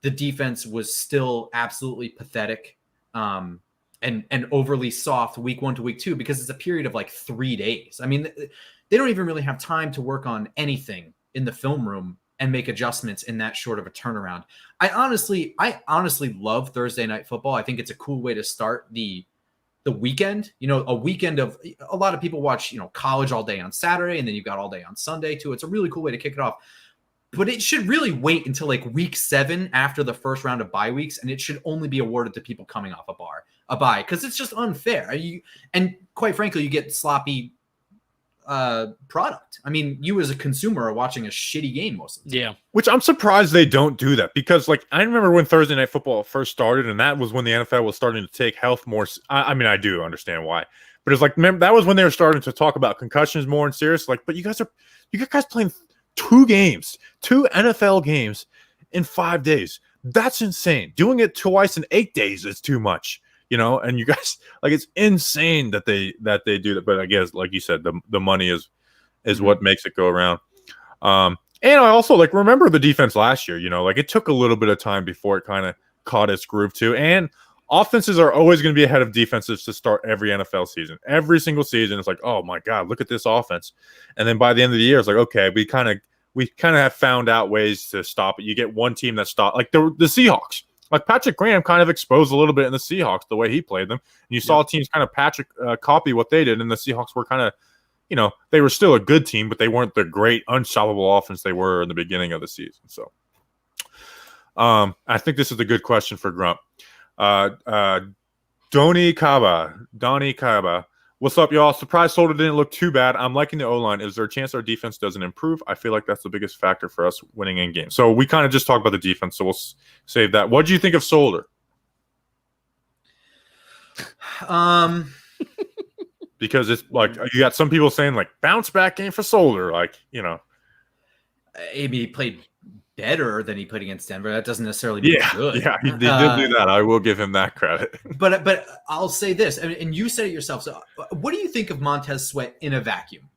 the defense was still absolutely pathetic and overly soft week 1 to week 2 because it's a period of like 3 days. I mean, they don't even really have time to work on anything in the film room and make adjustments in that short of a turnaround. I honestly love Thursday night football. I think it's a cool way to start the weekend. A weekend of a lot of people watch, college all day on Saturday, and then you've got all day on Sunday too. It's a really cool way to kick it off. But it should really wait until like week 7 after the first round of bye weeks, and it should only be awarded to people coming off a bye, because it's just unfair. And quite frankly, you get sloppy product. I mean, you as a consumer are watching a shitty game most of the time. Yeah. Which I'm surprised they don't do that because, like, I remember when Thursday Night Football first started, and that was when the NFL was starting to take health more. I mean, I do understand why, but it's like, remember, that was when they were starting to talk about concussions more and serious. Like, but you guys playing 2 NFL games in 5 days. That's insane. Doing it twice in 8 days is too much, and you guys, like, it's insane that they do that. But I guess, like you said, the money is what makes it go around. And I also, like, remember the defense last year, like, it took a little bit of time before it kind of caught its groove too. And offenses are always going to be ahead of defenses to start every NFL season. Every single season, it's like, oh my God, look at this offense. And then by the end of the year, it's like, okay, we kind of have found out ways to stop it. You get one team that stopped, like the Seahawks. Like, Patrick Graham kind of exposed a little bit in the Seahawks the way he played them. And you saw teams kind of copy what they did, and the Seahawks were kind of, they were still a good team, but they weren't the great unstoppable offense they were in the beginning of the season. So I think this is a good question for Grump. Donnie Kaba. What's up, y'all? Surprised Solder didn't look too bad. I'm liking the O-line. Is there a chance our defense doesn't improve? I feel like that's the biggest factor for us winning in games. So we kind of just talked about the defense, so we'll save that. What do you think of Solder? Because it's like, you got some people saying, like, bounce back game for Solder. Like, He played better than he played against Denver. That doesn't necessarily mean good. Yeah, he did do that. I will give him that credit. But I'll say this, and you said it yourself. So what do you think of Montez Sweat in a vacuum?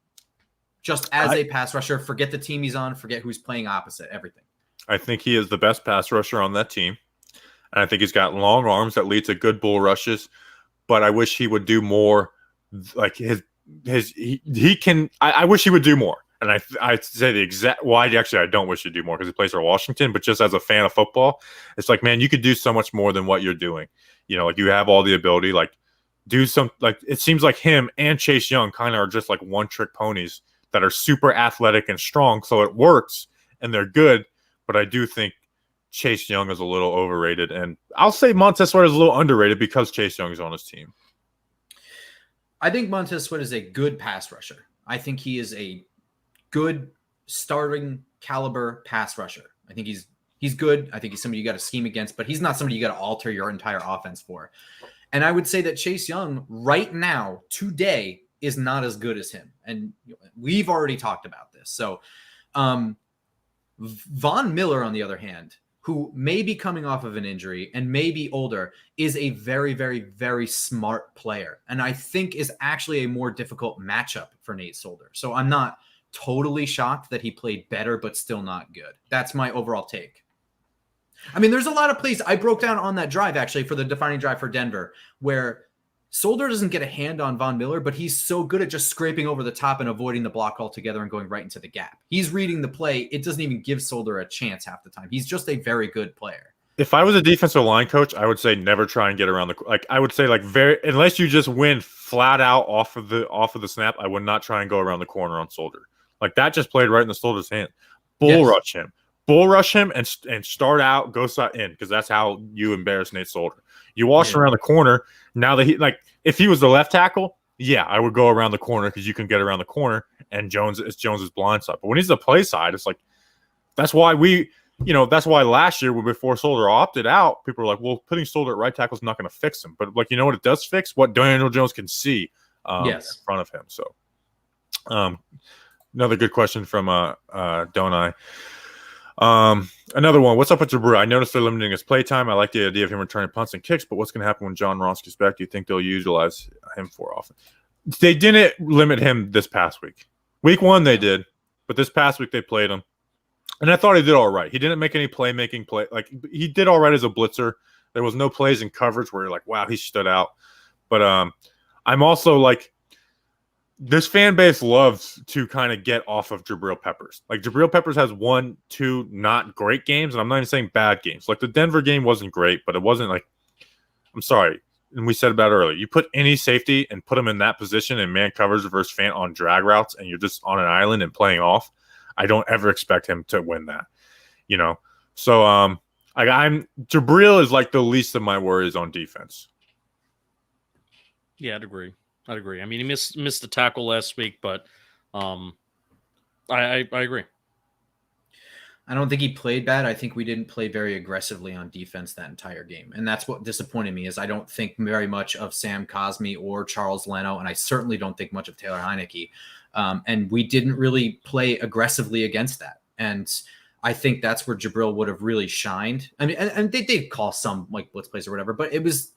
Just as a pass rusher, forget the team he's on, forget who's playing opposite, everything. I think he is the best pass rusher on that team. And I think he's got long arms that lead to good bull rushes. But I wish he would do more. Like, he can. I wish he would do more. And I'd say the exact why. Actually, I don't wish he'd do more because he plays for Washington. But just as a fan of football, it's like, man, you could do so much more than what you're doing. Like, you have all the ability. Like, do some. Like, it seems like him and Chase Young kind of are just like one-trick ponies that are super athletic and strong. So it works and they're good. But I do think Chase Young is a little overrated, and I'll say Montez Sweat is a little underrated because Chase Young is on his team. I think Montez Sweat is a good pass rusher. I think he is a good starting caliber pass rusher. I think he's He's good. I think he's somebody you got to scheme against, but he's not somebody you got to alter your entire offense for. And I would say that Chase Young right now, today, is not as good as him. And we've already talked about this. So Von Miller, on the other hand, who may be coming off of an injury and may be older, is a very, very, very smart player. And I think is actually a more difficult matchup for Nate Solder. So I'm not totally shocked that he played better, but still not good. That's my overall take. I mean, there's a lot of plays I broke down on that drive, actually, for the defining drive for Denver, where Solder doesn't get a hand on Von Miller, but he's so good at just scraping over the top and avoiding the block altogether and going right into the gap. He's reading the play. It doesn't even give Solder a chance half the time. He's just a very good player. If I was a defensive line coach, I would say never try and get around I would say unless you just win flat out off of the snap, I would not try and go around the corner on Solder. Like that just played right in the Solder's hand. Rush him. Bull rush him and start out, go side in, because that's how you embarrass Nate Solder. You wash around the corner. Now that if he was the left tackle, yeah, I would go around the corner because you can get around the corner and it's Jones's blind side. But when he's the play side, it's like that's why that's why last year before Solder opted out, people were like, well, putting Solder at right tackle is not going to fix him. But you know what it does fix? What Daniel Jones can see in front of him. So another good question from Donai. Another one. What's up with Jabrill? I noticed they're limiting his play time. I like the idea of him returning punts and kicks, but what's going to happen when John Ross gets back? Do you think they'll utilize him for often? They didn't limit him this past week. Week 1 they did, but this past week they played him, and I thought he did all right. He didn't make any playmaking play. Like he did all right as a blitzer. There was no plays in coverage where you're like, wow, he stood out. But I'm also like, this fan base loves to kind of get off of Jabrill Peppers. Like Jabrill Peppers has 1, 2 not great games, and I'm not even saying bad games. Like the Denver game wasn't great, but it wasn't like, I'm sorry, and we said about earlier, you put any safety and put them in that position in man coverage versus fan on drag routes, and you're just on an island and playing off. I don't ever expect him to win that, So Jabrill is like the least of my worries on defense. Yeah, I'd agree. I mean, he missed the tackle last week, but I agree. I don't think he played bad. I think we didn't play very aggressively on defense that entire game. And that's what disappointed me is I don't think very much of Sam Cosmi or Charles Leno, and I certainly don't think much of Taylor Heineke. And we didn't really play aggressively against that. And I think that's where Jabrill would have really shined. I mean, and they did call some like blitz plays or whatever, but it was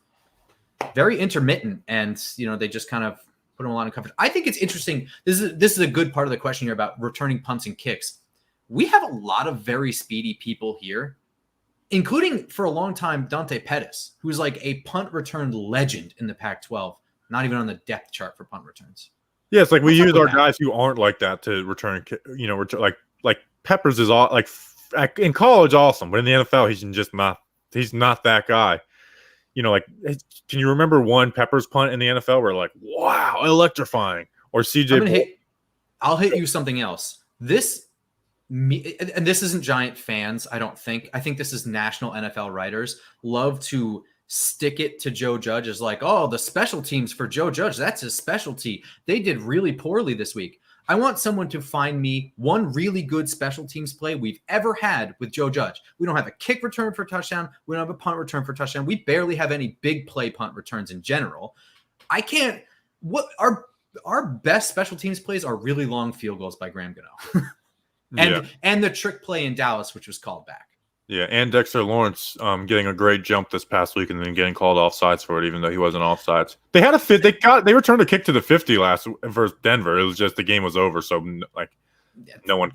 very intermittent, and they just kind of put him a lot in coverage. I think it's interesting. This is a good part of the question here about returning punts and kicks. We have a lot of very speedy people here, including for a long time Dante Pettis, who's like a punt return legend in the Pac-12, not even on the depth chart for punt returns. Yeah, it's like we use our guys who aren't like that to return. Like Peppers is all like in college awesome, but in the NFL he's just not. He's not that guy. Can you remember one Peppers punt in the NFL where like, wow, electrifying? Or CJ? I'll hit you something else. And this isn't Giant fans, I don't think. I think this is national NFL writers love to stick it to Joe Judge as like, oh, the special teams for Joe Judge, that's his specialty. They did really poorly this week. I want someone to find me one really good special teams play we've ever had with Joe Judge. We don't have a kick return for touchdown. We don't have a punt return for touchdown. We barely have any big play punt returns in general. Our best special teams plays are really long field goals by Graham Gano. And the trick play in Dallas, which was called back. Yeah, and Dexter Lawrence getting a great jump this past week and then getting called offsides for it, even though he wasn't offsides. They had a fit. They returned a kick to the 50 last versus Denver. It was just the game was over, so no one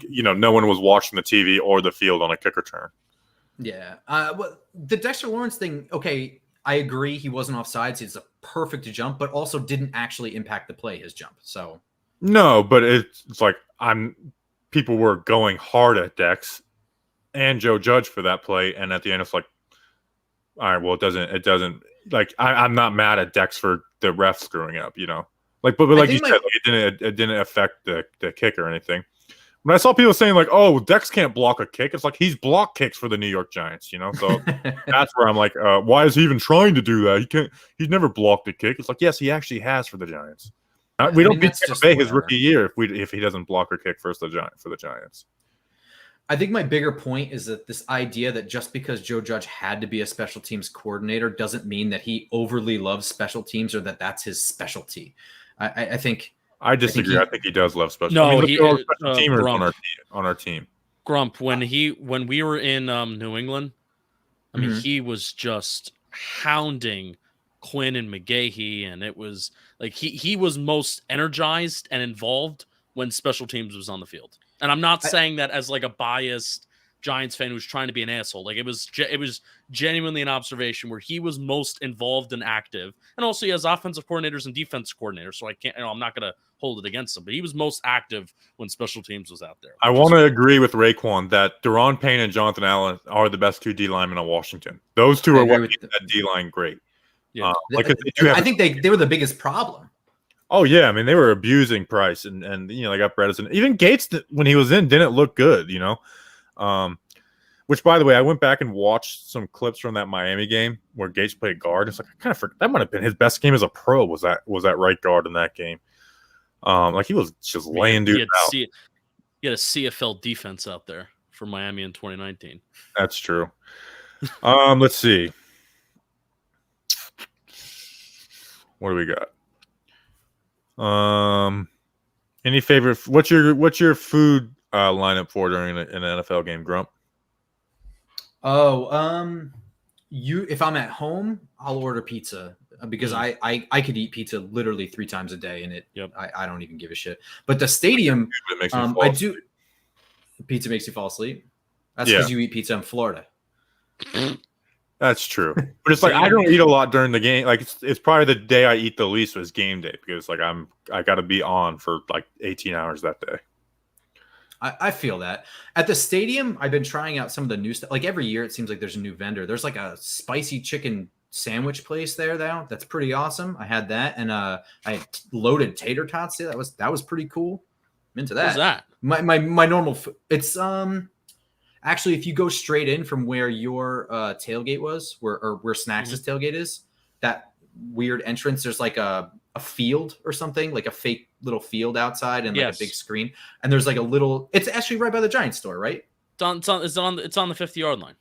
was watching the TV or the field on a kick return. Yeah. The Dexter Lawrence thing. Okay, I agree. He wasn't offsides. It's a perfect jump, but also didn't actually impact the play. His jump. So no, but it's like people were going hard at Dex and Joe Judge for that play, and at the end it's like, all right, well, it doesn't like I'm not mad at Dex for the ref screwing up, but like you said, like, it didn't affect the kick or anything. When I saw people saying like, oh, Dex can't block a kick, it's like he's blocked kicks for the New York Giants, so that's where I'm like, why is he even trying to do that? He's never blocked a kick. It's like, yes, he actually has for the Giants. We don't beat Tampa Bay his rookie year if he doesn't block or kick for the Giants. I think my bigger point is that this idea that just because Joe Judge had to be a special teams coordinator doesn't mean that he overly loves special teams or that that's his specialty. I think I disagree. I think he does love special. No, I mean, he look at all the special teamers Grump. on our team. Grump, when we were in New England, I mean, Mhm. he was just hounding Quinn and McGahee, and it was like he was most energized and involved when special teams was on the field. And I'm not saying that as like a biased Giants fan who's trying to be an asshole. Like it was genuinely an observation where he was most involved and active, and also he has offensive coordinators and defensive coordinators. So I can't, I'm not going to hold it against him, but he was most active when special teams was out there. I want to agree with Raekwon that Deron Payne and Jonathan Allen are the best 2 D linemen on Washington. Those two are what made that D line great. Yeah. I think they were the biggest problem. Oh yeah, I mean they were abusing Price and they got Bredesen. Even Gates when he was in didn't look good, Which by the way, I went back and watched some clips from that Miami game where Gates played guard. It's like I kind of forgot that might have been his best game as a pro. Was that right guard in that game? Like he was just laying dude out. He had a CFL defense out there for Miami in 2019. That's true. Let's see. What do we got? Any favorite? What's your food lineup for during an NFL game, Grump? If I'm at home, I'll order pizza because I could eat pizza literally 3 times a day, and I don't even give a shit. But the stadium, I do. Pizza makes you fall asleep. That's because you eat pizza in Florida. That's true, but it's like I don't eat a lot during the game. Like it's probably the day I eat the least was game day because like I got to be on for like 18 hours that day. I feel that at the stadium. I've been trying out some of the new stuff. Like every year, it seems like there's a new vendor. There's like a spicy chicken sandwich place there now. That's pretty awesome. I had that, and I had loaded tater tots. Yeah, that was pretty cool. I'm into that. What's that? My normal. It's actually, if you go straight in from where your tailgate was, where Snacks' tailgate is, that weird entrance, there's like a field or something, like a fake little field outside and like a big screen. And there's like a little, it's actually right by the Giants store, right? It's on the 50-yard line.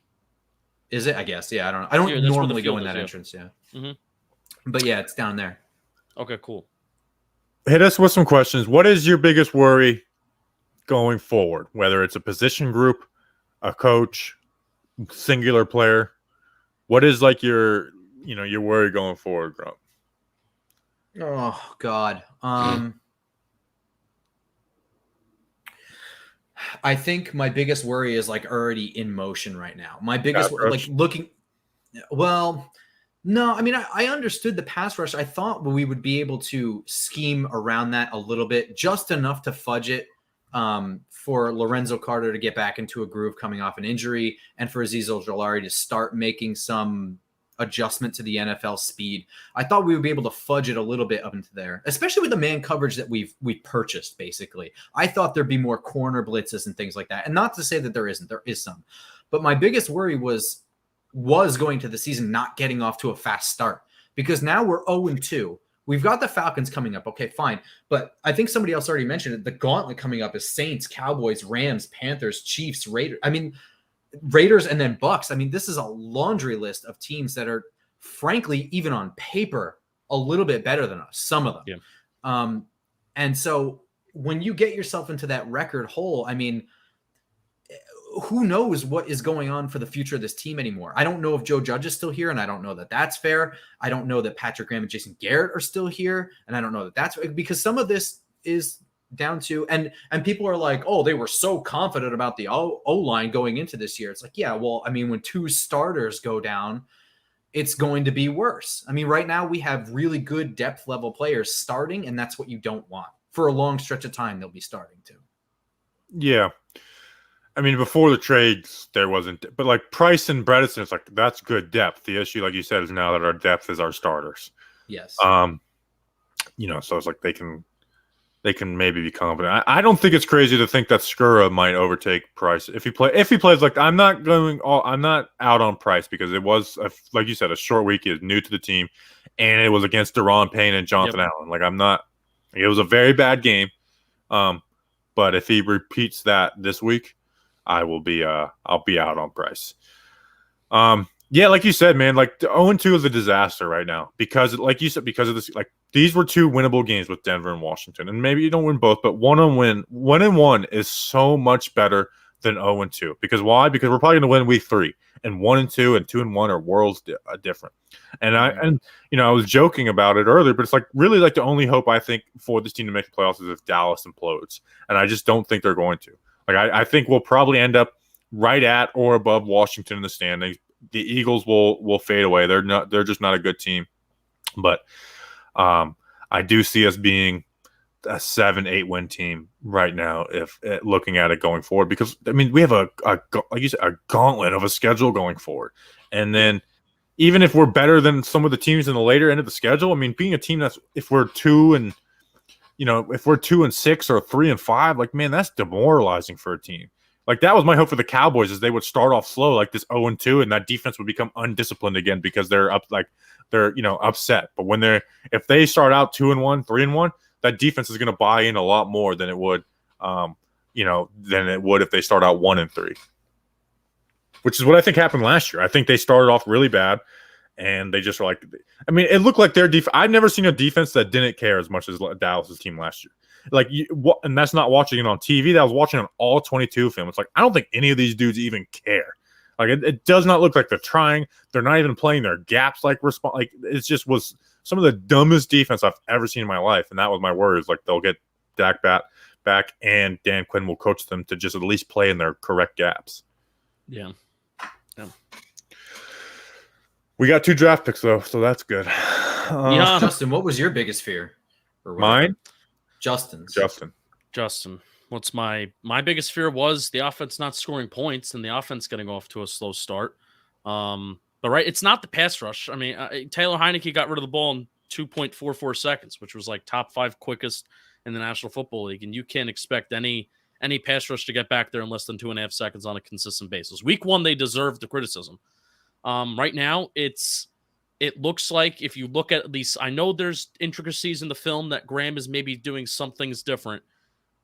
Is it? I guess. Yeah, I don't know. I don't normally go in that entrance. Yeah. Mm-hmm. But yeah, it's down there. Okay, cool. Hit us with some questions. What is your biggest worry going forward? Whether it's a position group, a coach, singular player, what is like your worry going forward, Grump? Oh God. I think my biggest worry is like already in motion right now. My biggest like looking. Well, no, I mean I understood the pass rush. I thought we would be able to scheme around that a little bit, just enough to fudge it. For Lorenzo Carter to get back into a groove coming off an injury, and for Azeez Ojulari to start making some adjustment to the NFL speed. I thought we would be able to fudge it a little bit up into there, especially with the man coverage that we purchased, basically. I thought there'd be more corner blitzes and things like that. And not to say that there isn't. There is some. But my biggest worry was going to the season not getting off to a fast start, because now we're 0-2. We've got the Falcons coming up. Okay, fine. But I think somebody else already mentioned it. The gauntlet coming up is Saints, Cowboys, Rams, Panthers, Chiefs, Raiders. I mean, Raiders and then Bucks. I mean, this is a laundry list of teams that are, frankly, even on paper, a little bit better than us, some of them. Yeah. And so when you get yourself into that record hole, I mean, who knows what is going on for the future of this team anymore? I don't know if Joe Judge is still here, and I don't know that that's fair. I don't know that Patrick Graham and Jason Garrett are still here, and I don't know that that's because some of this is down to and people are like, oh, they were so confident about the O-line going into this year. It's like, yeah, well, I mean, when 2 starters go down, it's going to be worse. I mean, right now we have really good depth level players starting, and that's what you don't want. For a long stretch of time, they'll be starting to. Yeah. I mean, before the trades, there wasn't, but like Price and Bredesen, it's like that's good depth. The issue, like you said, is now that our depth is our starters. Yes. So it's like they can maybe be confident. I don't think it's crazy to think that Skura might overtake Price if he plays like I'm not out on Price because it was like you said, a short week. He is new to the team, and it was against Deron Payne and Jonathan Allen. Like it was a very bad game. But if he repeats that this week, I'll be out on Bryce. Yeah, like you said, man, like the 0-2 is a disaster right now because, like you said, because of this, like these were 2 winnable games with Denver and Washington, and maybe you don't win both, but 1-1 is so much better than 0-2. Because why? Because we're probably going to win week 3, and 1-2 and 2-1 are worlds different. And I was joking about it earlier, but it's like really like the only hope I think for this team to make the playoffs is if Dallas implodes, and I just don't think they're going to. Like I think we'll probably end up right at or above Washington in the standings. The Eagles will fade away. They're just not a good team. But I do see us being a 7-8 win team right now if looking at it going forward, because I mean we have a like you said, a gauntlet of a schedule going forward. And then even if we're better than some of the teams in the later end of the schedule, I mean being a team that's if we're 2-6 or 3-5, like man, that's demoralizing for a team. Like that was my hope for the Cowboys is they would start off slow like this 0-2 and that defense would become undisciplined again because they're up they're upset. But if they start out 2-1, 3-1, that defense is going to buy in a lot more than it would if they start out 1-3. Which is what I think happened last year. I think they started off really bad and they just were like it looked like their defense. I've never seen a defense that didn't care as much as Dallas's team last year. And that's not watching it on TV. That was watching on all 22 film. It's like I don't think any of these dudes even care. Like it does not look like they're trying. They're not even playing their gaps like it just was some of the dumbest defense I've ever seen in my life. And that was my worry. Like they'll get Dak back and Dan Quinn will coach them to just at least play in their correct gaps. Yeah. We got 2 draft picks though, so that's good. Justin, what was your biggest fear? Mine? Justin. What's my biggest fear was the offense not scoring points and the offense getting off to a slow start. But right, it's not the pass rush. I mean, Taylor Heineke got rid of the ball in 2.44 seconds, which was like top 5 quickest in the National Football League, and you can't expect any pass rush to get back there in less than 2.5 seconds on a consistent basis. Week 1, they deserved the criticism. Right now, it looks like if you look at least, I know there's intricacies in the film that Graham is maybe doing some things different,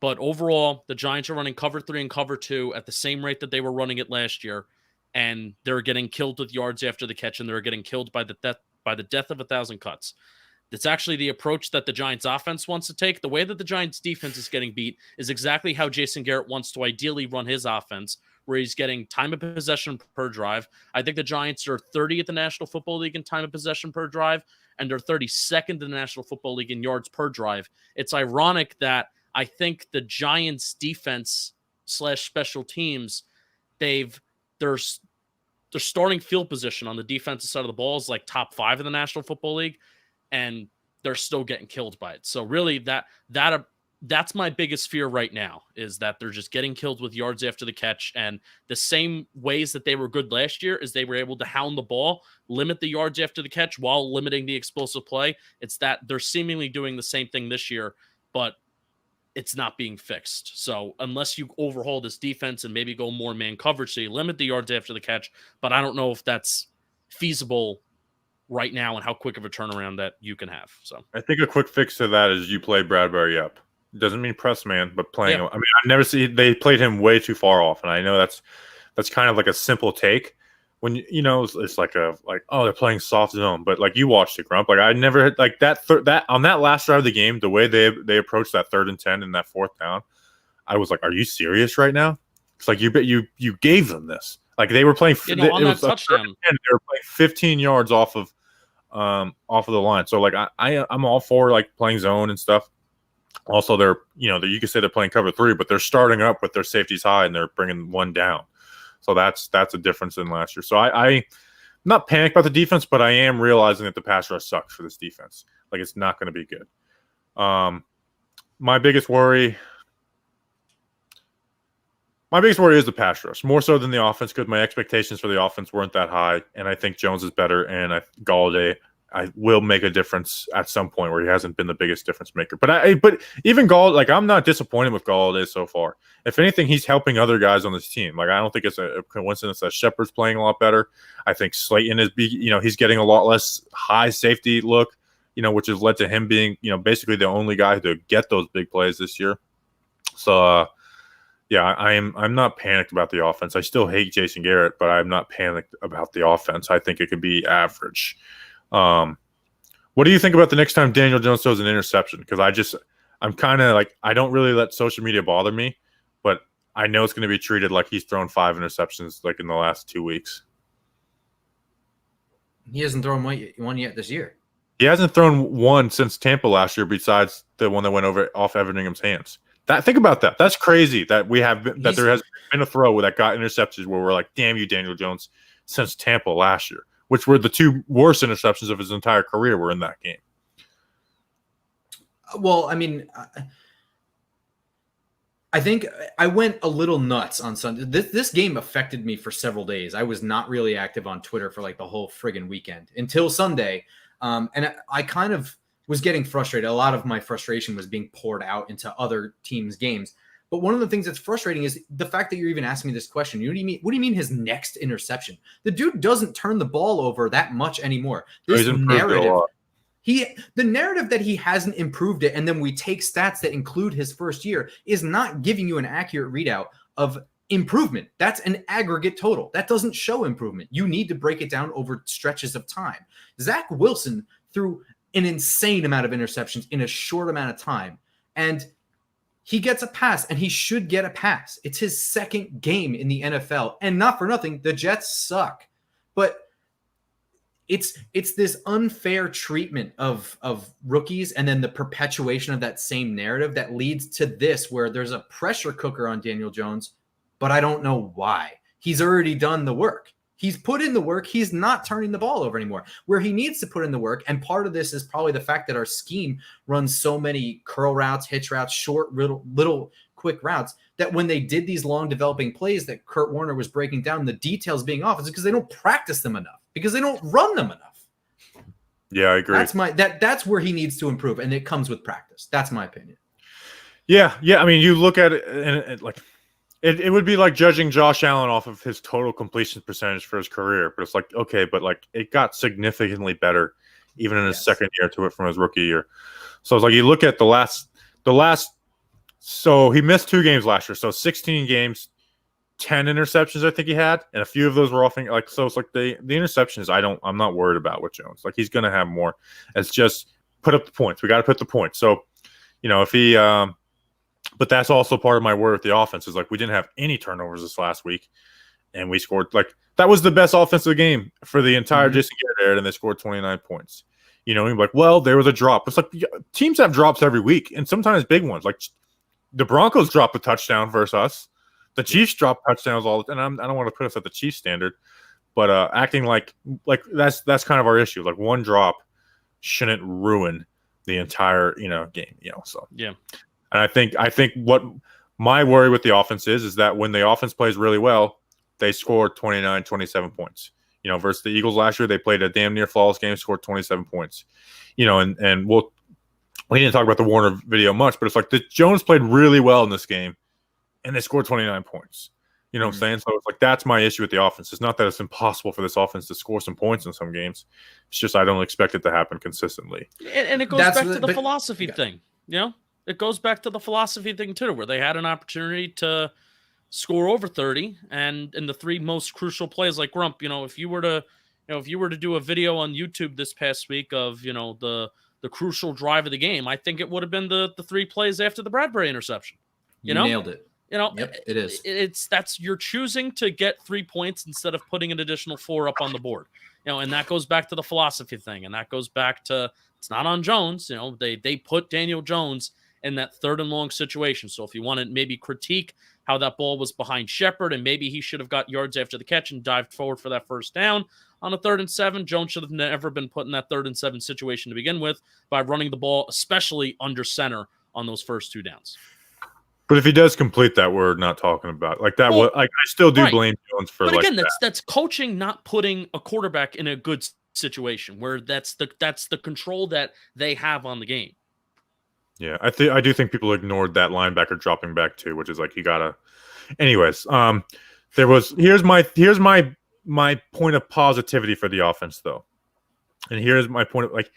but overall, the Giants are running cover 3 and cover 2 at the same rate that they were running it last year, and they're getting killed with yards after the catch, and they're getting killed by the death of 1,000 cuts. That's actually the approach that the Giants offense wants to take. The way that the Giants defense is getting beat is exactly how Jason Garrett wants to ideally run his offense, where he's getting time of possession per drive. I think the Giants are 30th in the National Football League in time of possession per drive, and they're 32nd in the National Football League in yards per drive. It's ironic that I think the Giants defense / special teams, their starting field position on the defensive side of the ball is like top 5 in the National Football League, and they're still getting killed by it. So really that's my biggest fear right now, is that they're just getting killed with yards after the catch. And the same ways that they were good last year is they were able to hound the ball, limit the yards after the catch while limiting the explosive play. It's that they're seemingly doing the same thing this year, but it's not being fixed. So unless you overhaul this defense and maybe go more man coverage, so you limit the yards after the catch, but I don't know if that's feasible right now and how quick of a turnaround that you can have. So I think a quick fix to that is you play Bradbury up. Doesn't mean press man, but playing him. I mean, I never see they played him way too far off, and I know that's kind of like a simple take when it's like they're playing soft zone, but like you watched it, Grump. Like I never had like that on that last drive of the game, the way they approached that 3rd and 10 and that 4th down, I was like, are you serious right now? It's like you gave them this. Like they were playing on that touchdown. They were playing 15 yards off of the line. So like I'm all for like playing zone and stuff. Also, they're you could say they're playing cover 3, but they're starting up with their safeties high and they're bringing one down. So that's a difference in last year. So I'm not panicked about the defense, but I am realizing that the pass rush sucks for this defense. Like it's not going to be good. My biggest worry is the pass rush, more so than the offense, because my expectations for the offense weren't that high, and I think Jones is better, and Galladay I will make a difference at some point where he hasn't been the biggest difference maker. But even Galladay, like I'm not disappointed with Galladay so far. If anything, he's helping other guys on this team. Like I don't think it's a coincidence that Shepard's playing a lot better. I think Slayton he's getting a lot less high safety look, which has led to him being basically the only guy to get those big plays this year. So I'm not panicked about the offense. I still hate Jason Garrett, but I'm not panicked about the offense. I think it could be average. What do you think about the next time Daniel Jones throws an interception? Because I'm kind of like, I don't really let social media bother me, but I know it's going to be treated like he's thrown 5 interceptions like in the last 2 weeks. He hasn't thrown one yet this year. He hasn't thrown one since Tampa last year, besides the one that went off Evan Ingham's hands. Think about that. That's crazy that there has been a throw that got interceptions where we're like, damn you, Daniel Jones, since Tampa last year, which were the 2 worst interceptions of his entire career were in that game. Well, I mean, I think I went a little nuts on Sunday. This game affected me for several days. I was not really active on Twitter for like the whole friggin' weekend until Sunday. And I kind of was getting frustrated. A lot of my frustration was being poured out into other teams' games. But one of the things that's frustrating is the fact that you're even asking me this question. What do you mean his next interception? The dude doesn't turn the ball over that much anymore. This narrative, the narrative that he hasn't improved it, and then we take stats that include his first year, is not giving you an accurate readout of improvement. That's an aggregate total. That doesn't show improvement. You need to break it down over stretches of time. Zach Wilson threw an insane amount of interceptions in a short amount of time, and he gets a pass, and he should get a pass. It's his second game in the NFL, and not for nothing, the Jets suck. But it's this unfair treatment of rookies, and then the perpetuation of that same narrative that leads to this, where there's a pressure cooker on Daniel Jones, but I don't know why. He's already done the work. He's put in the work. He's not turning the ball over anymore. Where he needs to put in the work, and part of this is probably the fact that our scheme runs so many curl routes, hitch routes, short, little quick routes, that when they did these long developing plays that Kurt Warner was breaking down, the details being off, is because they don't practice them enough, because they don't run them enough. Yeah, I agree. That's where he needs to improve, and it comes with practice. That's my opinion. Yeah. I mean, you look at it, and like it would be like judging Josh Allen off of his total completion percentage for his career. But it's like, okay, but like it got significantly better even in his second year to it from his rookie year. So it's like you look at the last. So he missed 2 games last year. So 16 games, 10 interceptions I think he had, and a few of those were off. Like, so it's like the interceptions I'm not worried about with Jones. Like, he's gonna have more. It's just put up the points. We got to put the points. So, if he but that's also part of my worry with the offense is like we didn't have any turnovers this last week, and we scored that was the best offensive game for the entire Jason Garrett era, and they scored 29 points. You're like, well, there was a drop. It's like teams have drops every week, and sometimes big ones. Like the Broncos drop a touchdown versus us. The Chiefs drop touchdowns all the time. I don't want to put us at the Chiefs standard, but acting like that's kind of our issue. Like one drop shouldn't ruin the entire game. So yeah. And I think what my worry with the offense is that when the offense plays really well, they score 29, 27 points. Versus the Eagles last year, they played a damn near flawless game, scored 27 points. We didn't talk about the Warner video much, but it's like the Jones played really well in this game, and they scored 29 points. You know what I'm saying? So it's like that's my issue with the offense. It's not that it's impossible for this offense to score some points in some games. It's just I don't expect it to happen consistently. And it goes back to the philosophy thing. It goes back to the philosophy thing too, where they had an opportunity to score over 30, and in the 3 most crucial plays, like Grump, if you were to do a video on YouTube this past week of the crucial drive of the game, I think it would have been the 3 plays after the Bradbury interception. You nailed it. Yep, it is. You're choosing to get 3 points instead of putting an additional 4 up on the board. And that goes back to the philosophy thing, and that goes back to it's not on Jones. They put Daniel Jones in that 3rd and long situation. So if you want to maybe critique how that ball was behind Shepard, and maybe he should have got yards after the catch and dived forward for that first down on a 3rd and 7, Jones should have never been put in that 3rd and 7 situation to begin with by running the ball, especially under center on those first 2 downs. But if he does complete that, we're not talking about like that. Well, I still do blame Jones for. But again, that's coaching, not putting a quarterback in a good situation where that's the control that they have on the game. Yeah, I do think people ignored that linebacker dropping back too, which is like you gotta. Anyways, here's my point of positivity for the offense though, and here's my point of like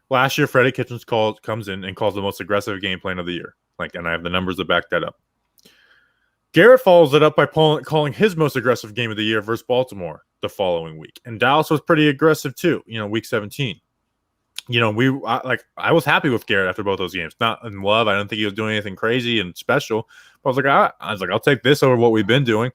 last year Freddie Kitchens comes in and calls the most aggressive game plan of the year. And I have the numbers to back that up. Garrett follows it up by calling his most aggressive game of the year versus Baltimore the following week. And Dallas was pretty aggressive too, week 17. I was happy with Garrett after both those games. Not in love. I don't think he was doing anything crazy and special. But I was like, I'll take this over what we've been doing.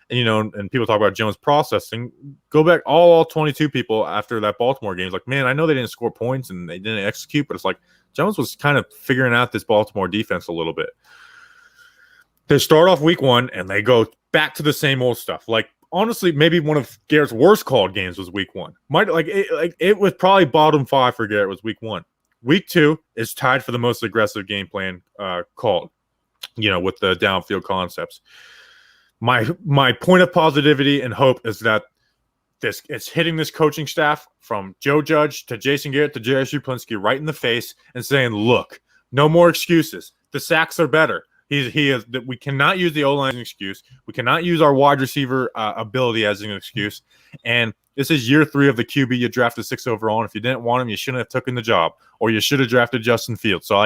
And, and people talk about Jones processing. Go back, all 22 people after that Baltimore game. It's like, man, I know they didn't score points and they didn't execute, but it's like Jones was kind of figuring out this Baltimore defense a little bit. They start off week 1 and they go back to the same old stuff. Like, honestly, maybe one of Garrett's worst called games was week 1. It was probably bottom 5 for Garrett was week 1. Week 2 is tied for the most aggressive game plan called, with the downfield concepts. My point of positivity and hope is that it's hitting this coaching staff from Joe Judge to Jason Garrett to J.R. Suplinski right in the face and saying, look, no more excuses. The sacks are better. We cannot use the O-line as an excuse. We cannot use our wide receiver ability as an excuse. And this is year 3 of the QB you drafted 6 overall. And if you didn't want him, you shouldn't have taken the job, or you should have drafted Justin Fields. So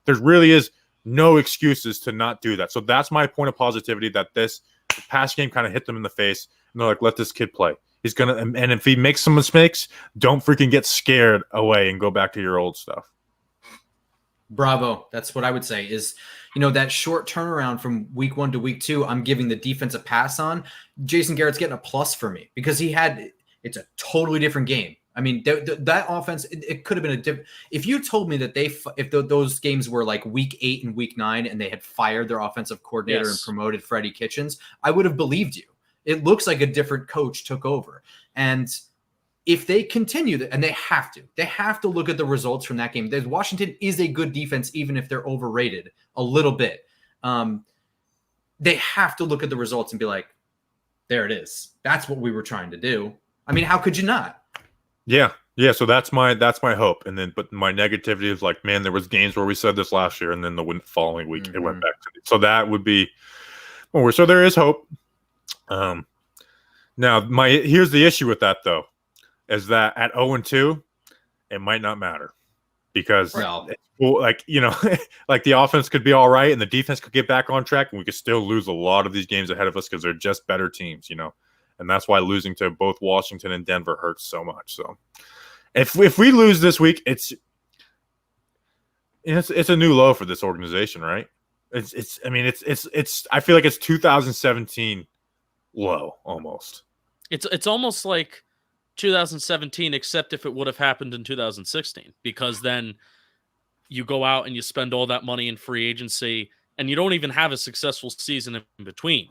there really is no excuses to not do that. So that's my point of positivity, that this pass game kind of hit them in the face. And they're like, let this kid play. He's gonna, and if he makes some mistakes, don't freaking get scared away and go back to your old stuff. Bravo. That's what I would say is, that short turnaround from week 1 to week 2, I'm giving the defense a pass on. Jason Garrett's getting a plus for me because it's a totally different game. I mean, that offense, it could have been a different. If you told me that those games were like week 8 and week 9 and they had fired their offensive coordinator and promoted Freddie Kitchens, I would have believed you. It looks like a different coach took over. And if they continue that, and they have to look at the results from that game. Washington is a good defense, even if they're overrated a little bit. They have to look at the results and be like, there it is. That's what we were trying to do. I mean, how could you not? Yeah. So that's my hope. And then, but my negativity is like, man, there was games where we said this last year, and then the following week it went back to it. So that would be, so there is hope. Now here's the issue with that though, is that at 0-2, it might not matter because like the offense could be all right and the defense could get back on track and we could still lose a lot of these games ahead of us because they're just better teams, and that's why losing to both Washington and Denver hurts so much. So if we lose this week, it's a new low for this organization, right? I feel like it's 2017 low almost. It's almost like 2017, except if it would have happened in 2016, because then you go out and you spend all that money in free agency and you don't even have a successful season in between.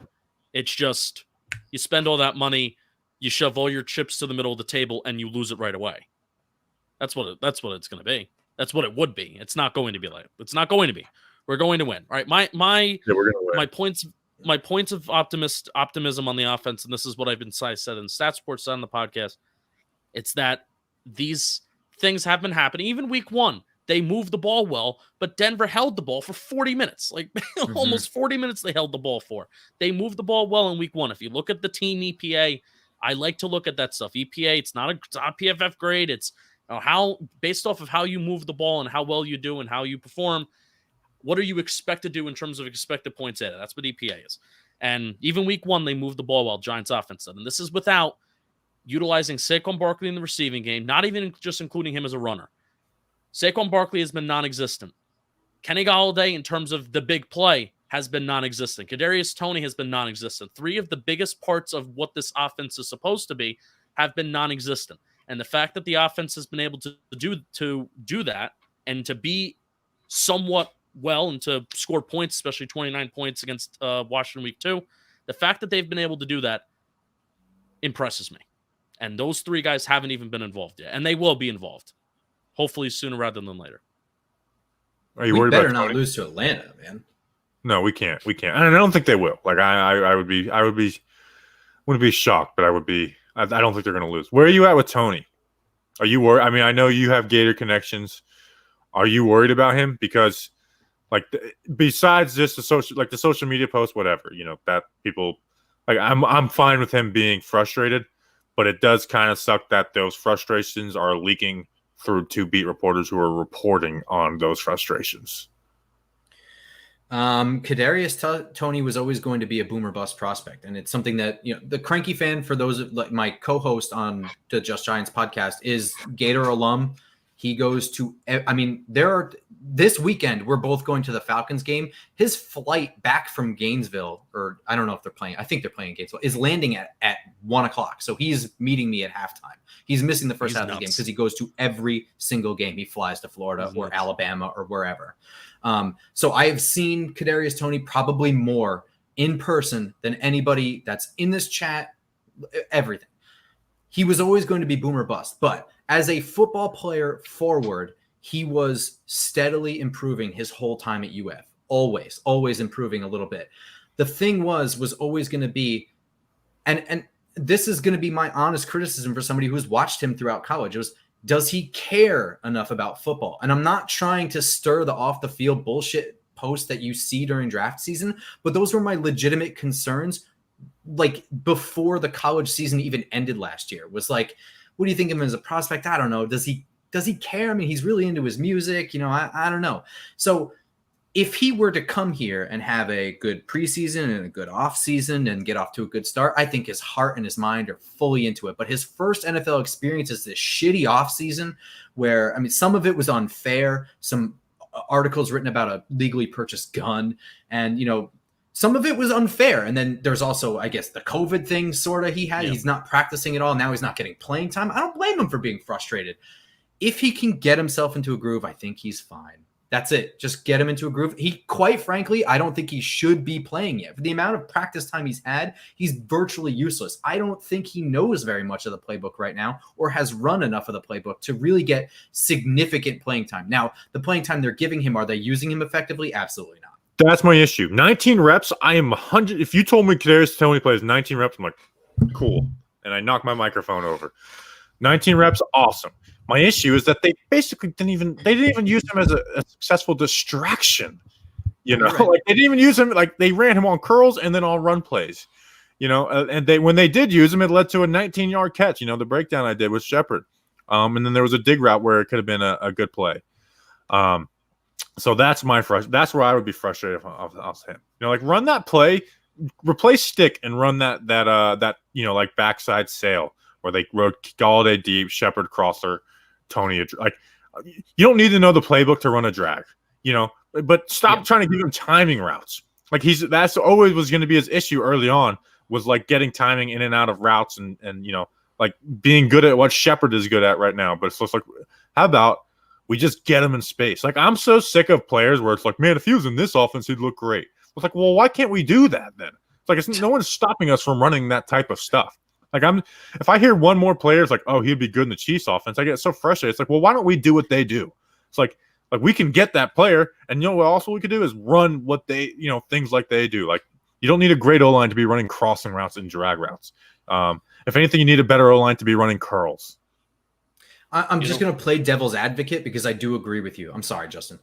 It's just you spend all that money, you shove all your chips to the middle of the table, and you lose it right away. That's what it's going to be. That's what it would be. It's not going to be like. It's not going to be. We're going to win. All right. We're going to win. My points of optimism on the offense, and this is what I've been said in Stat Sports on the podcast. It's that these things have been happening. Even week 1, they moved the ball well, but Denver held the ball for 40 minutes. Like almost 40 minutes they held the ball for. They moved the ball well in week 1. If you look at the team EPA, I like to look at that stuff. EPA, it's not a PFF grade. It's how based off of how you move the ball and how well you do and how you perform. What are you expected to do in terms of expected points added? That's what EPA is. And even week 1, they moved the ball well, Giants offense did. And this is without utilizing Saquon Barkley in the receiving game, not even just including him as a runner. Saquon Barkley has been non-existent. Kenny Golladay, in terms of the big play, has been non-existent. Kadarius Tony has been non-existent. 3 of the biggest parts of what this offense is supposed to be have been non-existent. And the fact that the offense has been able to do that and to be somewhat well and to score points, especially 29 points against Washington week 2, the fact that they've been able to do that impresses me. And those 3 guys haven't even been involved yet. And they will be involved. Hopefully sooner rather than later. Are you worried about Tony? Better not lose to Atlanta, man. No, we can't. And I don't think they will. Like I wouldn't be shocked, but I don't think they're going to lose. Where are you at with Tony? Are you worried? I mean, I know you have Gator connections. Are you worried about him? Because besides just the social media posts, whatever, that people I'm fine with him being frustrated, but it does kind of suck that those frustrations are leaking through 2 beat reporters who are reporting on those frustrations. Kadarius Tony was always going to be a boomer bust prospect, and it's something that the cranky fan, for those like my co-host on the Just Giants podcast, is Gator alum. He goes to, I mean, this weekend we're both going to the Falcons game. His flight back from Gainesville, or I don't know if they're playing, I think they're playing Gainesville, is landing at 1:00. So he's meeting me at halftime. He's missing the first half of the game because he goes to every single game. He flies to Florida or Alabama or wherever. So I have seen Kadarius Tony probably more in person than anybody that's in this chat, everything. He was always going to be boomer bust, but as a football player forward, he was steadily improving his whole time at UF. Always improving a little bit. The thing was always going to be, and this is going to be my honest criticism for somebody who's watched him throughout college. It was, does he care enough about football? And I'm not trying to stir the off the field bullshit posts that you see during draft season, but those were my legitimate concerns. Like before the college season even ended last year, was like, what do you think of him as a prospect? I don't know. Does he care? I mean, he's really into his music, I don't know. So if he were to come here and have a good preseason and a good off season and get off to a good start, I think his heart and his mind are fully into it. But his first NFL experience is this shitty off season where, I mean, some of it was unfair. Some articles written about a legally purchased gun, and, some of it was unfair. And then there's also, I guess, the COVID thing sort of he had. Yeah. He's not practicing at all. Now he's not getting playing time. I don't blame him for being frustrated. If he can get himself into a groove, I think he's fine. That's it. Just get him into a groove. He, quite frankly, I don't think he should be playing yet. For the amount of practice time he's had, he's virtually useless. I don't think he knows very much of the playbook right now or has run enough of the playbook to really get significant playing time. Now, the playing time they're giving him, are they using him effectively? Absolutely not. That's my issue. 19 reps. I am 100. If you told me Kadarius Tony plays 19 reps, I'm like, cool. And I knock my microphone over. 19 reps, awesome. My issue is that they basically didn't even use him as a successful distraction. Right. Like they didn't even use him. Like they ran him on curls and then on run plays. And when they did use him, it led to a 19-yard catch. The breakdown I did with Shepard. And then there was a dig route where it could have been a good play. So that's that's where I would be frustrated if I was him. Like run that play, replace stick and run that like backside sail where they rode Galladay deep, Shepard crosser, Tony. Like you don't need to know the playbook to run a drag, but stop trying to give him timing routes. Like that's always was going to be his issue early on, was like getting timing in and out of routes and like being good at what Shepard is good at right now. But it's just like, how about we just get him in space? Like, I'm so sick of players where it's like, man, if he was in this offense, he'd look great. It's like, well, why can't we do that then? It's like, no one's stopping us from running that type of stuff. Like, if I hear one more player, it's like, oh, he'd be good in the Chiefs offense, I get so frustrated. It's like, well, why don't we do what they do? It's like we can get that player, and what also we could do is run what they, things like they do. Like, you don't need a great O-line to be running crossing routes and drag routes. If anything, you need a better O-line to be running curls. I'm just going to play devil's advocate because I do agree with you. I'm sorry, Justin.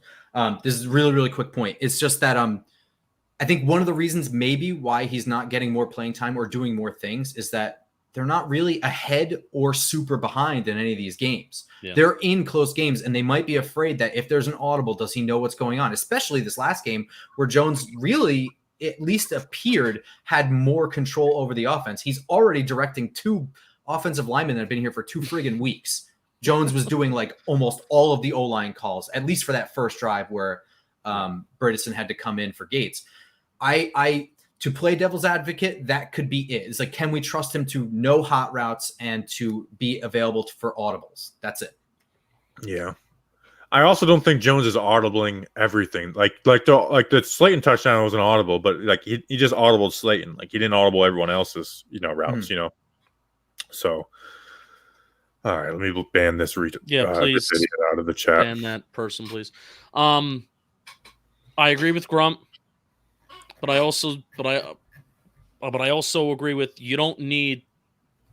This is a really, really quick point. It's just that I think one of the reasons maybe why he's not getting more playing time or doing more things is that they're not really ahead or super behind in any of these games. Yeah. They're in close games, and they might be afraid that if there's an audible, does he know what's going on? Especially this last game where Jones really at least appeared had more control over the offense. He's already directing 2 offensive linemen that have been here for 2 friggin' weeks. Jones was doing like almost all of the O-line calls, at least for that first drive where Bredesen had to come in for Gates. To play devil's advocate, that could be it. It's like, can we trust him to know hot routes and to be available for audibles? That's it. Yeah. I also don't think Jones is audibling everything. Like the Slayton touchdown was an audible, but like he just audibled Slayton. Like he didn't audible everyone else's, routes, So all right, let me ban this please video out of the chat. Ban that person, please. I agree with Grump, but I also agree with, you don't need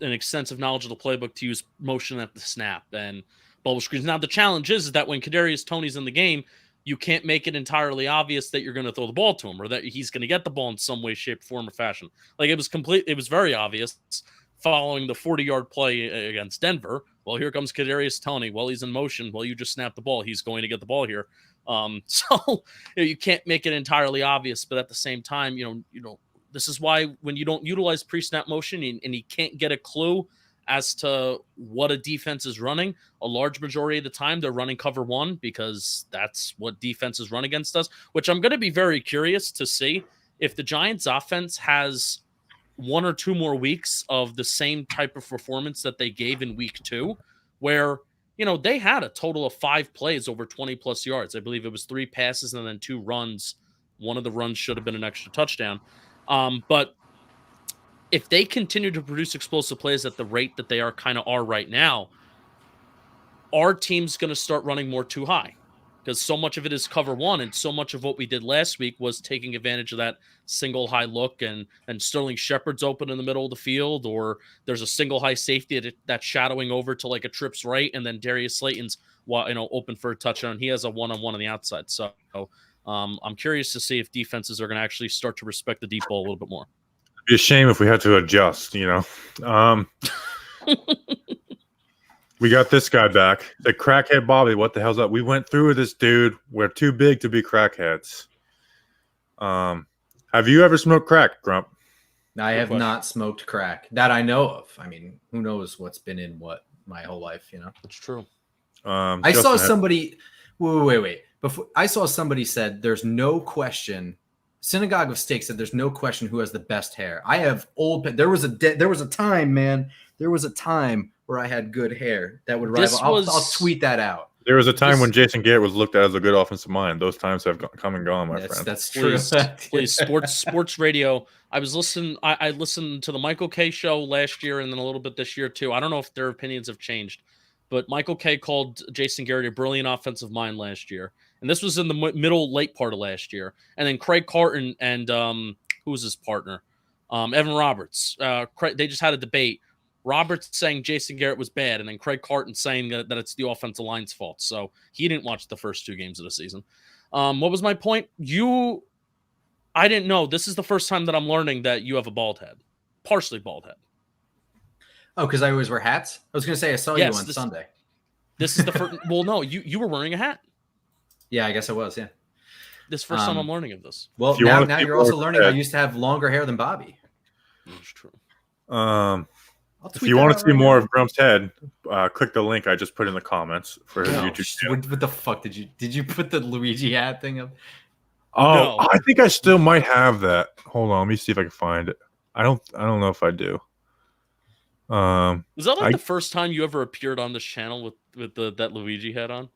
an extensive knowledge of the playbook to use motion at the snap and bubble screens. Now the challenge is that when Kadarius Tony's in the game, you can't make it entirely obvious that you're going to throw the ball to him or that he's going to get the ball in some way, shape, form, or fashion. Like it was very obvious following the 40-yard play against Denver. Well, here comes Kadarius Tony. Well, he's in motion. Well, you just snap the ball. He's going to get the ball here. So you can't make it entirely obvious, but at the same time, this is why when you don't utilize pre-snap motion and you can't get a clue as to what a defense is running, a large majority of the time they're running cover one because that's what defenses run against us, which I'm going to be very curious to see if the Giants offense has 1 or 2 more weeks of the same type of performance that they gave in week 2, where, they had a total of 5 plays over 20 plus yards. I believe it was 3 passes and then 2 runs. One of the runs should have been an extra touchdown. But if they continue to produce explosive plays at the rate that they are right now, our team's going to start running more too high because so much of it is cover one, and so much of what we did last week was taking advantage of that single high look, and Sterling Shepard's open in the middle of the field, or there's a single high safety that's shadowing over to like a trips right, and then Darius Slayton's open for a touchdown. He has a one-on-one on the outside. So I'm curious to see if defenses are going to actually start to respect the deep ball a little bit more. It'd be a shame if we had to adjust, We got this guy back. The crackhead Bobby, what the hell's up? We went through with this dude. We're too big to be crackheads. Have you ever smoked crack, Grump? I have not smoked crack that I know of. I mean, who knows what's been in what my whole life, That's true. I saw somebody wait. Before I saw somebody said there's no question. Synagogue of Steak said there's no question who has the best hair. I have there was a time, man. There was a time where I had good hair that would rival. I'll tweet that out. There was a time when Jason Garrett was looked at as a good offensive mind. Those times have come and gone, my friend. That's true. Please, sports radio. I listened to the Michael Kay show last year and then a little bit this year too. I don't know if their opinions have changed, but Michael Kay called Jason Garrett a brilliant offensive mind last year. And this was in the late part of last year. And then Craig Carton and who was his partner? Evan Roberts. They just had a debate. Roberts saying Jason Garrett was bad, and then Craig Carton saying that it's the offensive line's fault. So he didn't watch the first 2 games of the season. What was my point? I didn't know. This is the first time that I'm learning that you have a bald head. Partially bald head. Oh, because I always wear hats? I was going to say I saw you on Sunday. This is the first. Well, no, you were wearing a hat. Yeah, I guess I was, yeah. This first time I'm learning of this. Well, now you're also learning I used to have longer hair than Bobby. That's true. If you want to see more of Grump's head, click the link I just put in the comments for his YouTube channel. What the fuck did you put the Luigi hat thing up? Oh, no. I think I still might have that. Hold on, let me see if I can find it. I don't know if I do. Was that the first time you ever appeared on this channel with that Luigi hat on?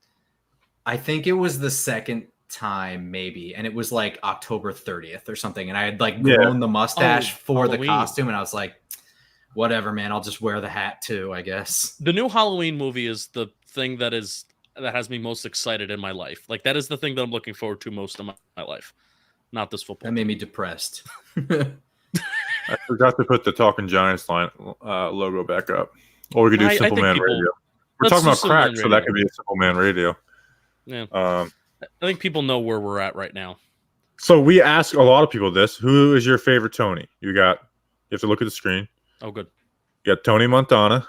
I think it was the second time, maybe, and it was like October 30th or something, and I had grown the mustache for Halloween. The costume, and I was like, whatever, man, I'll just wear the hat too, I guess. The new Halloween movie is the thing that has me most excited in my life. Like, that is the thing that I'm looking forward to most of my life. Not this football. That made me depressed. I forgot to put the Talking Giants line logo back up. Or we could do Simple Man Radio. We're talking about crack, so that could be a Simple Man Radio. Yeah. I think people know where we're at right now. So we ask a lot of people this. Who is your favorite Tony? You have to look at the screen. Oh, good. You got Tony Montana,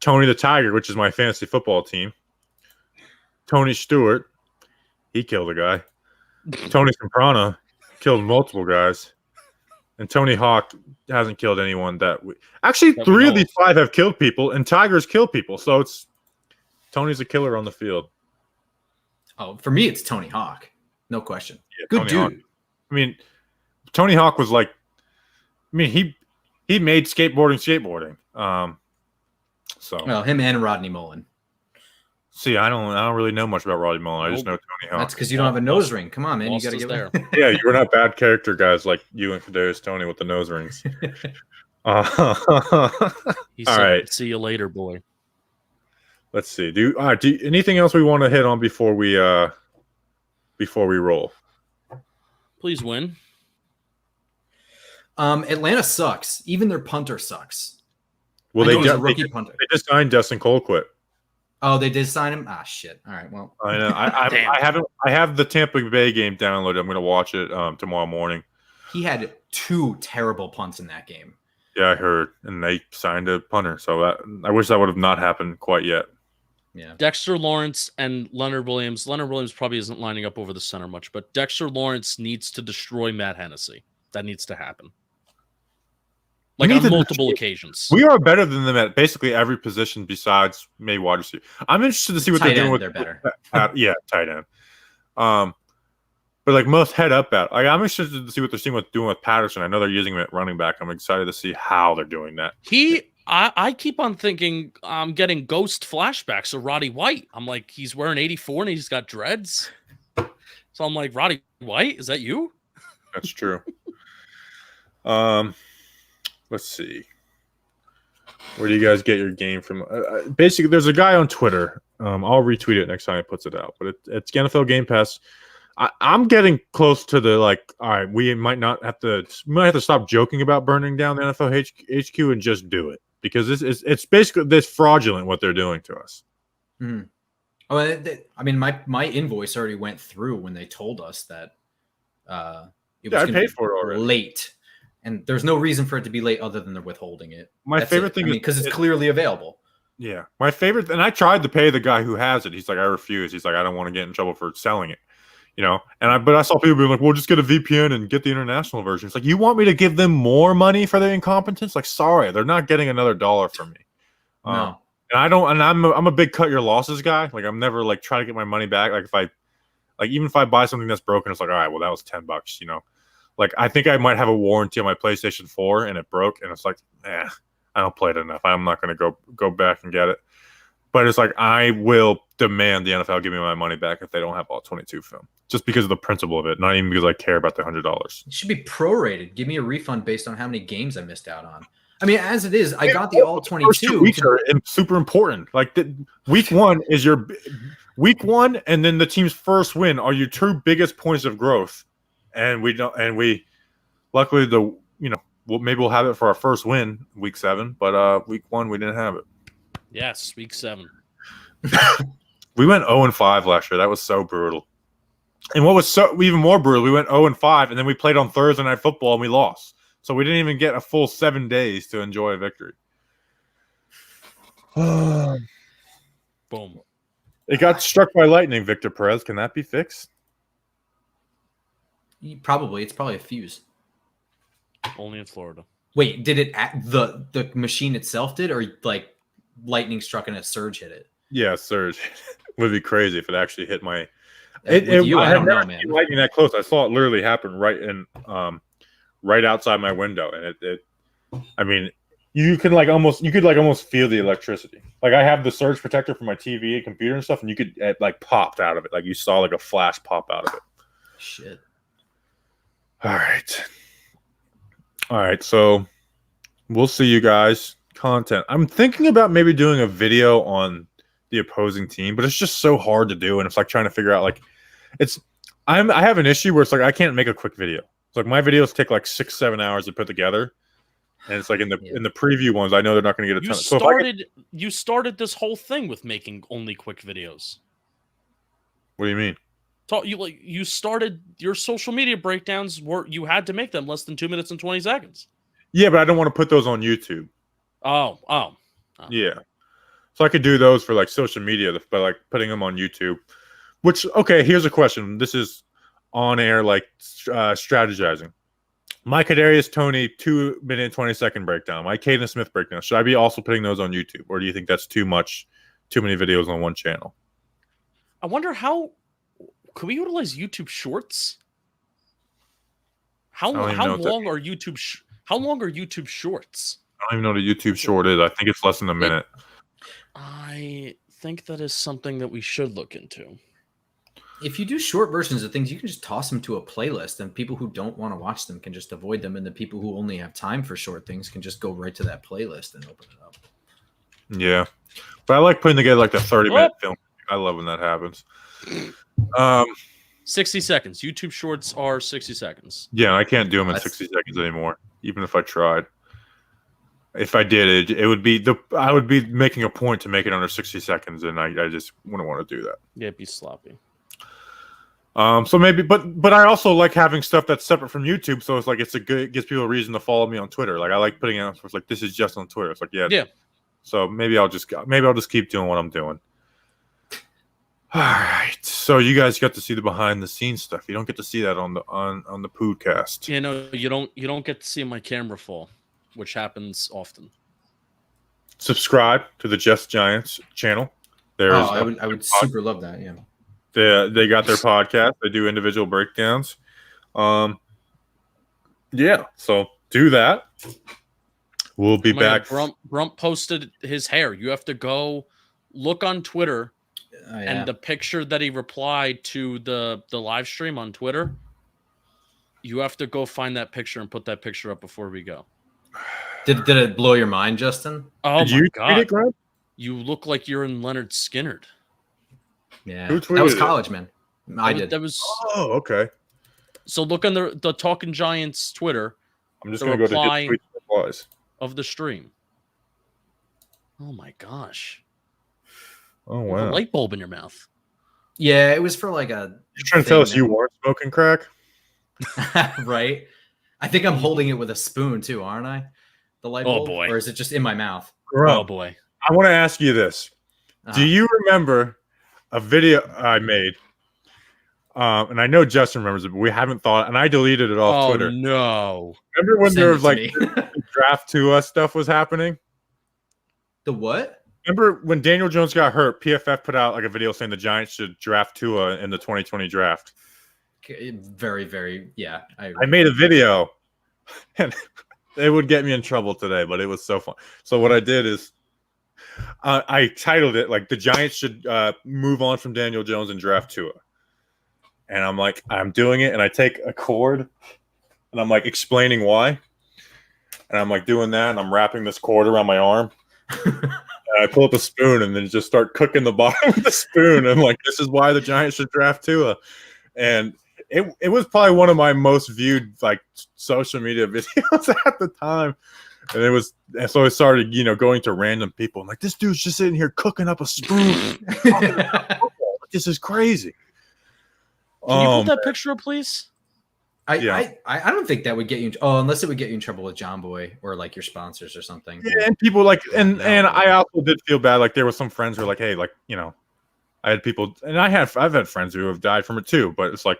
Tony the Tiger, which is my fantasy football team, Tony Stewart, he killed a guy, Tony Soprano killed multiple guys, and Tony Hawk hasn't killed anyone Actually, 3 of these 5 have killed people, and Tigers kill people, so Tony's a killer on the field. Oh, for me, it's Tony Hawk. No question. Yeah, good Tony dude. Hawk. I mean, Tony Hawk was he made skateboarding. Well, him and Rodney Mullen. See, I don't really know much about Rodney Mullen. I just know Tony Hawk. That's because you don't have a nose ring. Come on, man. You got to get there. Yeah, you were not bad character guys like you and Kadarius Tony with the nose rings. He said, all right. See you later, boy. Let's see. Do anything else we want to hit on before we roll? Please win. Atlanta sucks. Even their punter sucks. Well, punter. They just signed Dustin Colquitt. Oh, they did sign him. Shit. All right. Well, I know. I have the Tampa Bay game downloaded. I'm going to watch it tomorrow morning. He had 2 terrible punts in that game. Yeah, I heard, and they signed a punter. So I wish that would have not happened quite yet. Yeah. Dexter Lawrence and Leonard Williams. Leonard Williams probably isn't lining up over the center much, but Dexter Lawrence needs to destroy Matt Hennessy. That needs to happen. Like on multiple occasions. We are better than them at basically every position besides maybe wide receiver. I'm interested to see what they're doing with. They're better. Yeah, tight end. But like most head up at, like I'm interested to see what they're doing with Patterson. I know they're using him at running back. I'm excited to see how they're doing that. I keep on thinking I'm getting ghost flashbacks of Roddy White. I'm like, he's wearing 84 and he's got dreads. So I'm like, Roddy White, is that you? That's true. Let's see. Where do you guys get your game from? Basically, there's a guy on Twitter. I'll retweet it next time he puts it out. But it's NFL Game Pass. I'm getting close to the like. All right, we might have to stop joking about burning down the NFL HQ and just do it because it's basically this fraudulent what they're doing to us. Mm. Oh, I mean, my invoice already went through when they told us that it was I paid for it already. Late, and there's no reason for it to be late other than they're withholding it. That's favorite thing is because it's clearly available. Yeah, my favorite, and I tried to pay the guy who has it. He's like, I refuse. He's like, I don't want to get in trouble for selling it. You know, but I saw people being like, well, just get a VPN and get the international version. It's like, you want me to give them more money for their incompetence? Like, sorry, they're not getting another dollar from me. No. And I don't, and I'm a big cut your losses guy. Like, I'm never like trying to get my money back. Like even if I buy something that's broken, it's like, all right, well, that was $10, you know? Like, I think I might have a warranty on my PlayStation 4 and it broke. And it's like, I don't play it enough. I'm not going to go back and get it. But it's like, I will demand the NFL give me my money back if they don't have all 22 film. Just because of the principle of it, not even because I care about the $100. It should be prorated. Give me a refund based on how many games I missed out on. I mean, as it is, I got the all 22. First 2 weeks are super important. Like week 1 is your week 1, and then the team's first win are your 2 biggest points of growth. And we don't. And we, luckily, maybe we'll have it for our first win, week 7. But week 1 we didn't have it. Yes, week 7. We went 0-5 last year. That was so brutal. And what was so even more brutal, we went 0-5, and then we played on Thursday Night Football and we lost. So we didn't even get a full 7 days to enjoy a victory. Boom. It got struck by lightning, Victor Perez. Can that be fixed? Probably. It's probably a fuse. Only in Florida. Wait, did it the machine itself did, or like lightning struck and a surge hit it? Yeah, surge. Would be crazy if it actually hit my. I don't know, man. Lightning that close. I saw it literally happen right outside my window, and it. I mean, you could almost feel the electricity. Like I have the surge protector for my TV and computer and stuff, and it like popped out of it. Like you saw like a flash pop out of it. Shit. All right. So we'll see you guys. Content. I'm thinking about maybe doing a video on the opposing team, but it's just so hard to do, and it's like trying to figure out like I have an issue where it's like I can't make a quick video. It's like my videos take like 6-7 hours to put together, and it's like in the preview ones, I know they're not going to get a ton. You started this whole thing with making only quick videos. What do you mean? You started your social media breakdowns where you had to make them less than 2 minutes and 20 seconds. Yeah, but I don't want to put those on YouTube. Oh. Yeah. So I could do those for like social media, but like putting them on YouTube. Which, okay, here's a question. This is on air, like strategizing. My Kadarius Tony 2 minute 20-second breakdown. My Caden Smith breakdown. Should I be also putting those on YouTube, or do you think that's too many videos on one channel? I wonder how could we utilize YouTube Shorts? How long are YouTube Shorts? I don't even know what a YouTube Short is. I think it's less than a minute. I think that is something that we should look into. If you do short versions of things, you can just toss them to a playlist, and people who don't want to watch them can just avoid them, and the people who only have time for short things can just go right to that playlist and open it up. Yeah. But I like putting together like the 30-minute film. I love when that happens. 60 seconds. YouTube Shorts are 60 seconds. Yeah, I can't do them in 60 seconds anymore, even if I tried. If I did, it would be I would be making a point to make it under 60 seconds, and I just wouldn't want to do that. Yeah, it'd be sloppy. So maybe, but I also like having stuff that's separate from YouTube. So it's like it gives people a reason to follow me on Twitter. Like I like putting out, it's like this is just on Twitter. It's like yeah. So maybe I'll just keep doing what I'm doing. All right. So you guys got to see the behind the scenes stuff. You don't get to see that on the podcast. You know, you don't get to see my camera fall, which happens often. Subscribe to the Just Giants channel. There's I would super love that. Yeah. They got their podcast. They do individual breakdowns. Yeah. So do that. We'll be back. Grump posted his hair. You have to go look on Twitter. And the picture that he replied to the live stream on Twitter, you have to go find that picture and put that picture up before we go. Did it blow your mind, Justin? Oh, my God. You look like you're in Leonard Skinner. Yeah. That was college, man. I did. That was. Oh, okay. So look on the Talking Giants Twitter. I'm just going to go to his replies of the stream. Oh, my gosh. Oh, wow. A light bulb in your mouth. Yeah, it was for like a... You're trying to tell us you weren't smoking crack? Right? I think I'm holding it with a spoon too, aren't I? The light bulb? Boy. Or is it just in my mouth? Grump, oh, boy. I want to ask you this. Do you remember a video I made? And I know Justin remembers it, but we haven't thought... And I deleted it off Twitter. No. Remember when there was like the draft to us stuff was happening? The what? Remember when Daniel Jones got hurt, PFF put out like a video saying the Giants should draft Tua in the 2020 draft. Very, very, yeah. I made a video, and it would get me in trouble today, but it was so fun. So what I did is I titled it like the Giants should move on from Daniel Jones and draft Tua. And I'm like, I'm doing it, and I take a cord, and I'm like explaining why. And I'm like doing that, and I'm wrapping this cord around my arm. I pull up a spoon and then just start cooking the bottom with the spoon. I'm like, this is why the Giants should draft Tua. And it was probably one of my most viewed like social media videos at the time. And so I started, going to random people. I'm like, this dude's just sitting here cooking up a spoon. This is crazy. Can you put that picture up, please? I don't think that would get you. Unless it would get you in trouble with John Boy or like your sponsors or something. Yeah, and people like, and I also did feel bad. Like there were some friends who were like, hey, like I had people, and I've had friends who have died from it too. But it's like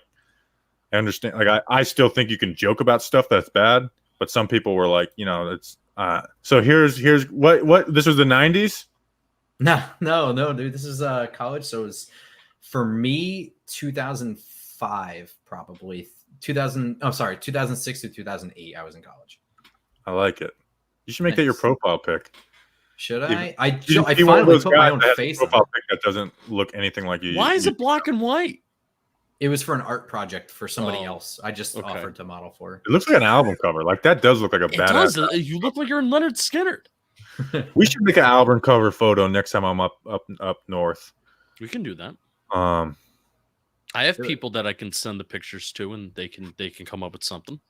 I understand. Like I still think you can joke about stuff that's bad, but some people were like, it's. So here's what this was the 90s. No, dude. This is college. So it was for me 2005 probably. 2006 to 2008 I was in college. I like it. You should make that your profile pic. Should I? I finally put my own face on profile pic that doesn't look anything like you. Why is it black and white? It was for an art project for somebody else. I just offered to model for. It looks like an album cover. Like that does look like a badass. You look like you're in Leonard Skinner. We should make an album cover photo next time I'm up north. We can do that. I have people that I can send the pictures to, and they can come up with something.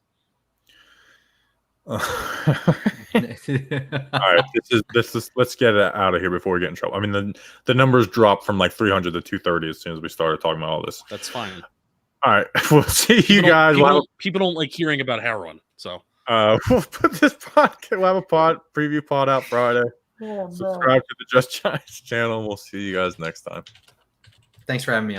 All right, this is. Let's get it out of here before we get in trouble. I mean, the numbers dropped from like 300 to 230 as soon as we started talking about all this. That's fine. All right, we'll see you guys. People don't like hearing about heroin, so we'll put this podcast. We'll have a preview pod out Friday. Subscribe to the Just Giants channel. We'll see you guys next time. Thanks for having me on.